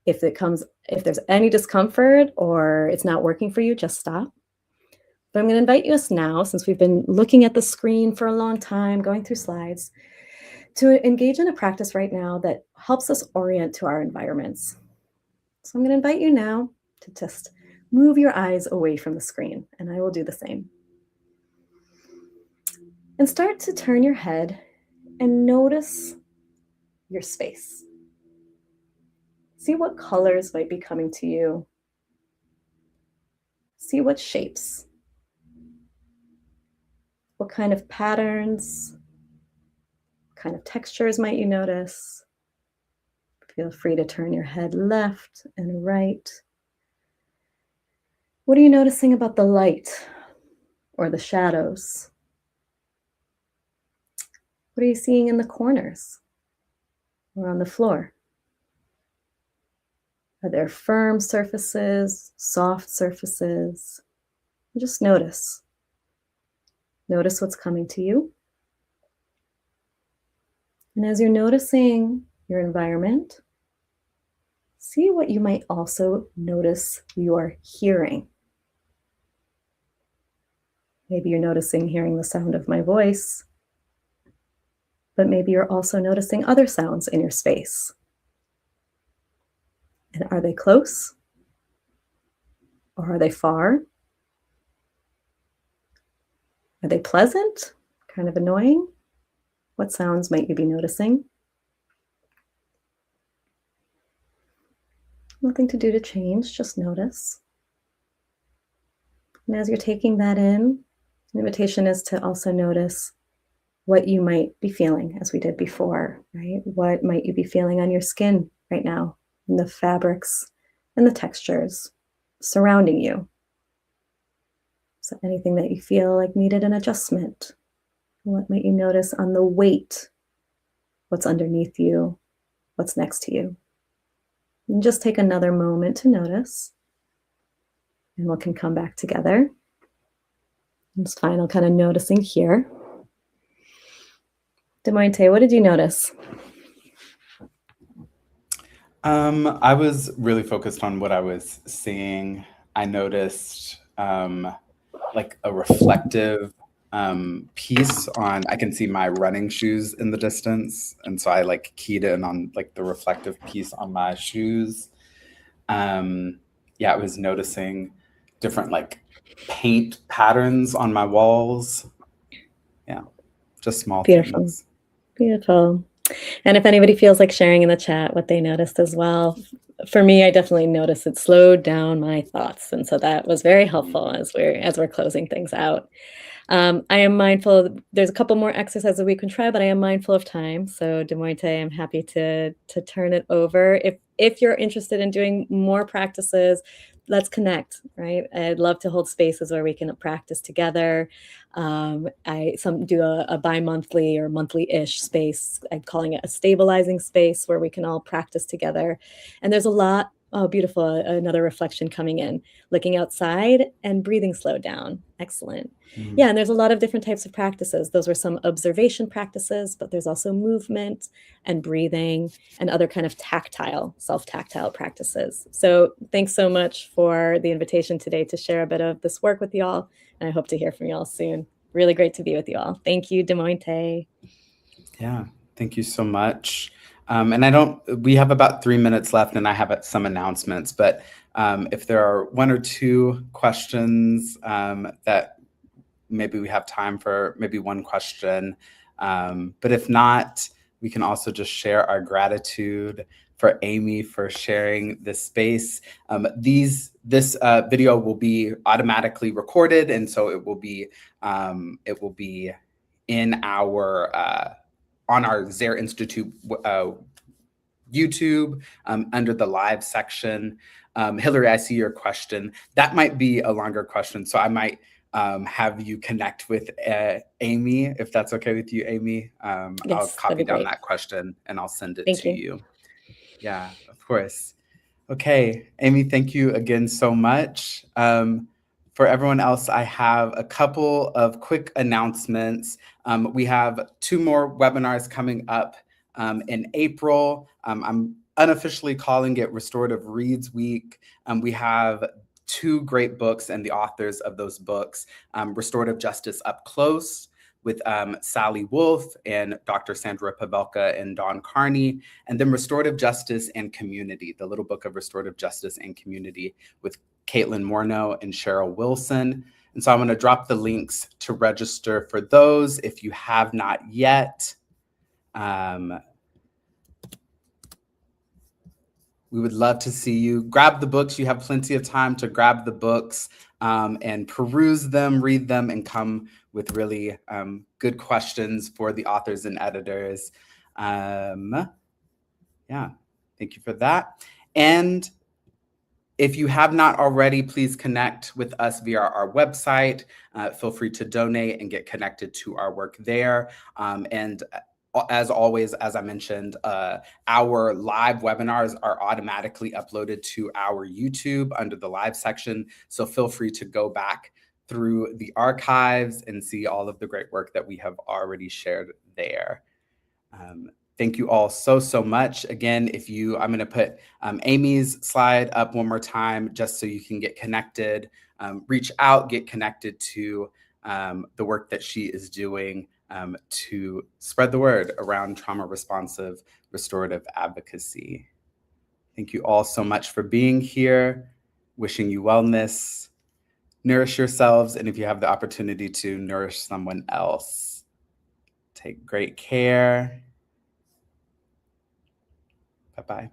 If there's any discomfort or it's not working for you, just stop. But I'm going to invite you now, since we've been looking at the screen for a long time, going through slides, to engage in a practice right now that helps us orient to our environments. So I'm going to invite you now to just move your eyes away from the screen, and I will do the same. And start to turn your head and notice your space. See what colors might be coming to you. See what shapes. What kind of patterns, what kind of textures might you notice? Feel free to turn your head left and right. What are you noticing about the light or the shadows? What are you seeing in the corners or on the floor? Are there firm surfaces, soft surfaces? Just notice. Notice what's coming to you. And as you're noticing your environment, see what you might also notice you're hearing. Maybe you're noticing hearing the sound of my voice, but maybe you're also noticing other sounds in your space. And are they close? Or are they far? Are they pleasant? Kind of annoying? What sounds might you be noticing? Nothing to do to change, just notice. And as you're taking that in, the invitation is to also notice what you might be feeling, as we did before, right? What might you be feeling on your skin right now, in the fabrics and the textures surrounding you? So anything that you feel like needed an adjustment? What might you notice on the weight? What's underneath you? What's next to you? And just take another moment to notice, and we can come back together. Just final kind of noticing here. Demointe, what did you notice? I was really focused on what I was seeing. I noticed like a reflective piece on, I can see my running shoes in the distance. And so I like keyed in on like the reflective piece on my shoes. Yeah, I was noticing different like paint patterns on my walls. Yeah, just small Beautiful. things. Beautiful. And if anybody feels like sharing in the chat what they noticed as well, for me, I definitely noticed it slowed down my thoughts. And so that was very helpful as we're closing things out. I am mindful, there's a couple more exercises we can try, but I am mindful of time. So Demointe, I'm happy to turn it over. If you're interested in doing more practices, let's connect, right? I'd love to hold spaces where we can practice together. I do a bi-monthly or monthly-ish space. I'm calling it a stabilizing space where we can all practice together. And there's a lot, oh, beautiful, another reflection coming in, looking outside and breathing slowed down. Excellent. Yeah, and there's a lot of different types of practices. Those were some observation practices, but there's also movement and breathing and other kind of tactile, self-tactile practices. So thanks so much for the invitation today to share a bit of this work with y'all. And I hope to hear from y'all soon. Really great to be with you all. Thank you, Demointe. Yeah, thank you so much. And we have about 3 minutes left and I have some announcements, but if there are one or two questions that maybe we have time for maybe one question. But if not, we can also just share our gratitude for Amy for sharing this space. This video will be automatically recorded, and so it will be in our on our Zare Institute YouTube under the live section. Hillary, I see your question. That might be a longer question, so I might have you connect with Amy, if that's okay with you, Amy. Yes, I'll copy down great. that question and I'll send it Thank to you. you. Yeah, of course. Okay, Amy, thank you again so much. For everyone else, I have a couple of quick announcements. We have 2 more webinars coming up in April. I'm unofficially calling it Restorative Reads Week. We have 2 great books and the authors of those books, Restorative Justice Up Close with Sally Wolf and Dr. Sandra Pavelka and Dawn Carney, and then Restorative Justice and Community, the little book of Restorative Justice and Community with Caitlin Morneau and Cheryl Wilson. And so I'm going to drop the links to register for those if you have not yet. We would love to see you. Grab the books. You have plenty of time to grab the books and peruse them, read them, and come with really good questions for the authors and editors. Yeah, thank you for that. And if you have not already, please connect with us via our website. Feel free to donate and get connected to our work there. And as always, as I mentioned, our live webinars are automatically uploaded to our YouTube under the live section. So feel free to go back through the archives and see all of the great work that we have already shared there. Thank you all so much. Again, I'm going to put Amy's slide up one more time just so you can get connected, reach out, get connected to the work that she is doing to spread the word around trauma responsive restorative advocacy. Thank you all so much for being here. Wishing you wellness. Nourish yourselves, and if you have the opportunity to, nourish someone else. Take great care. Bye-bye.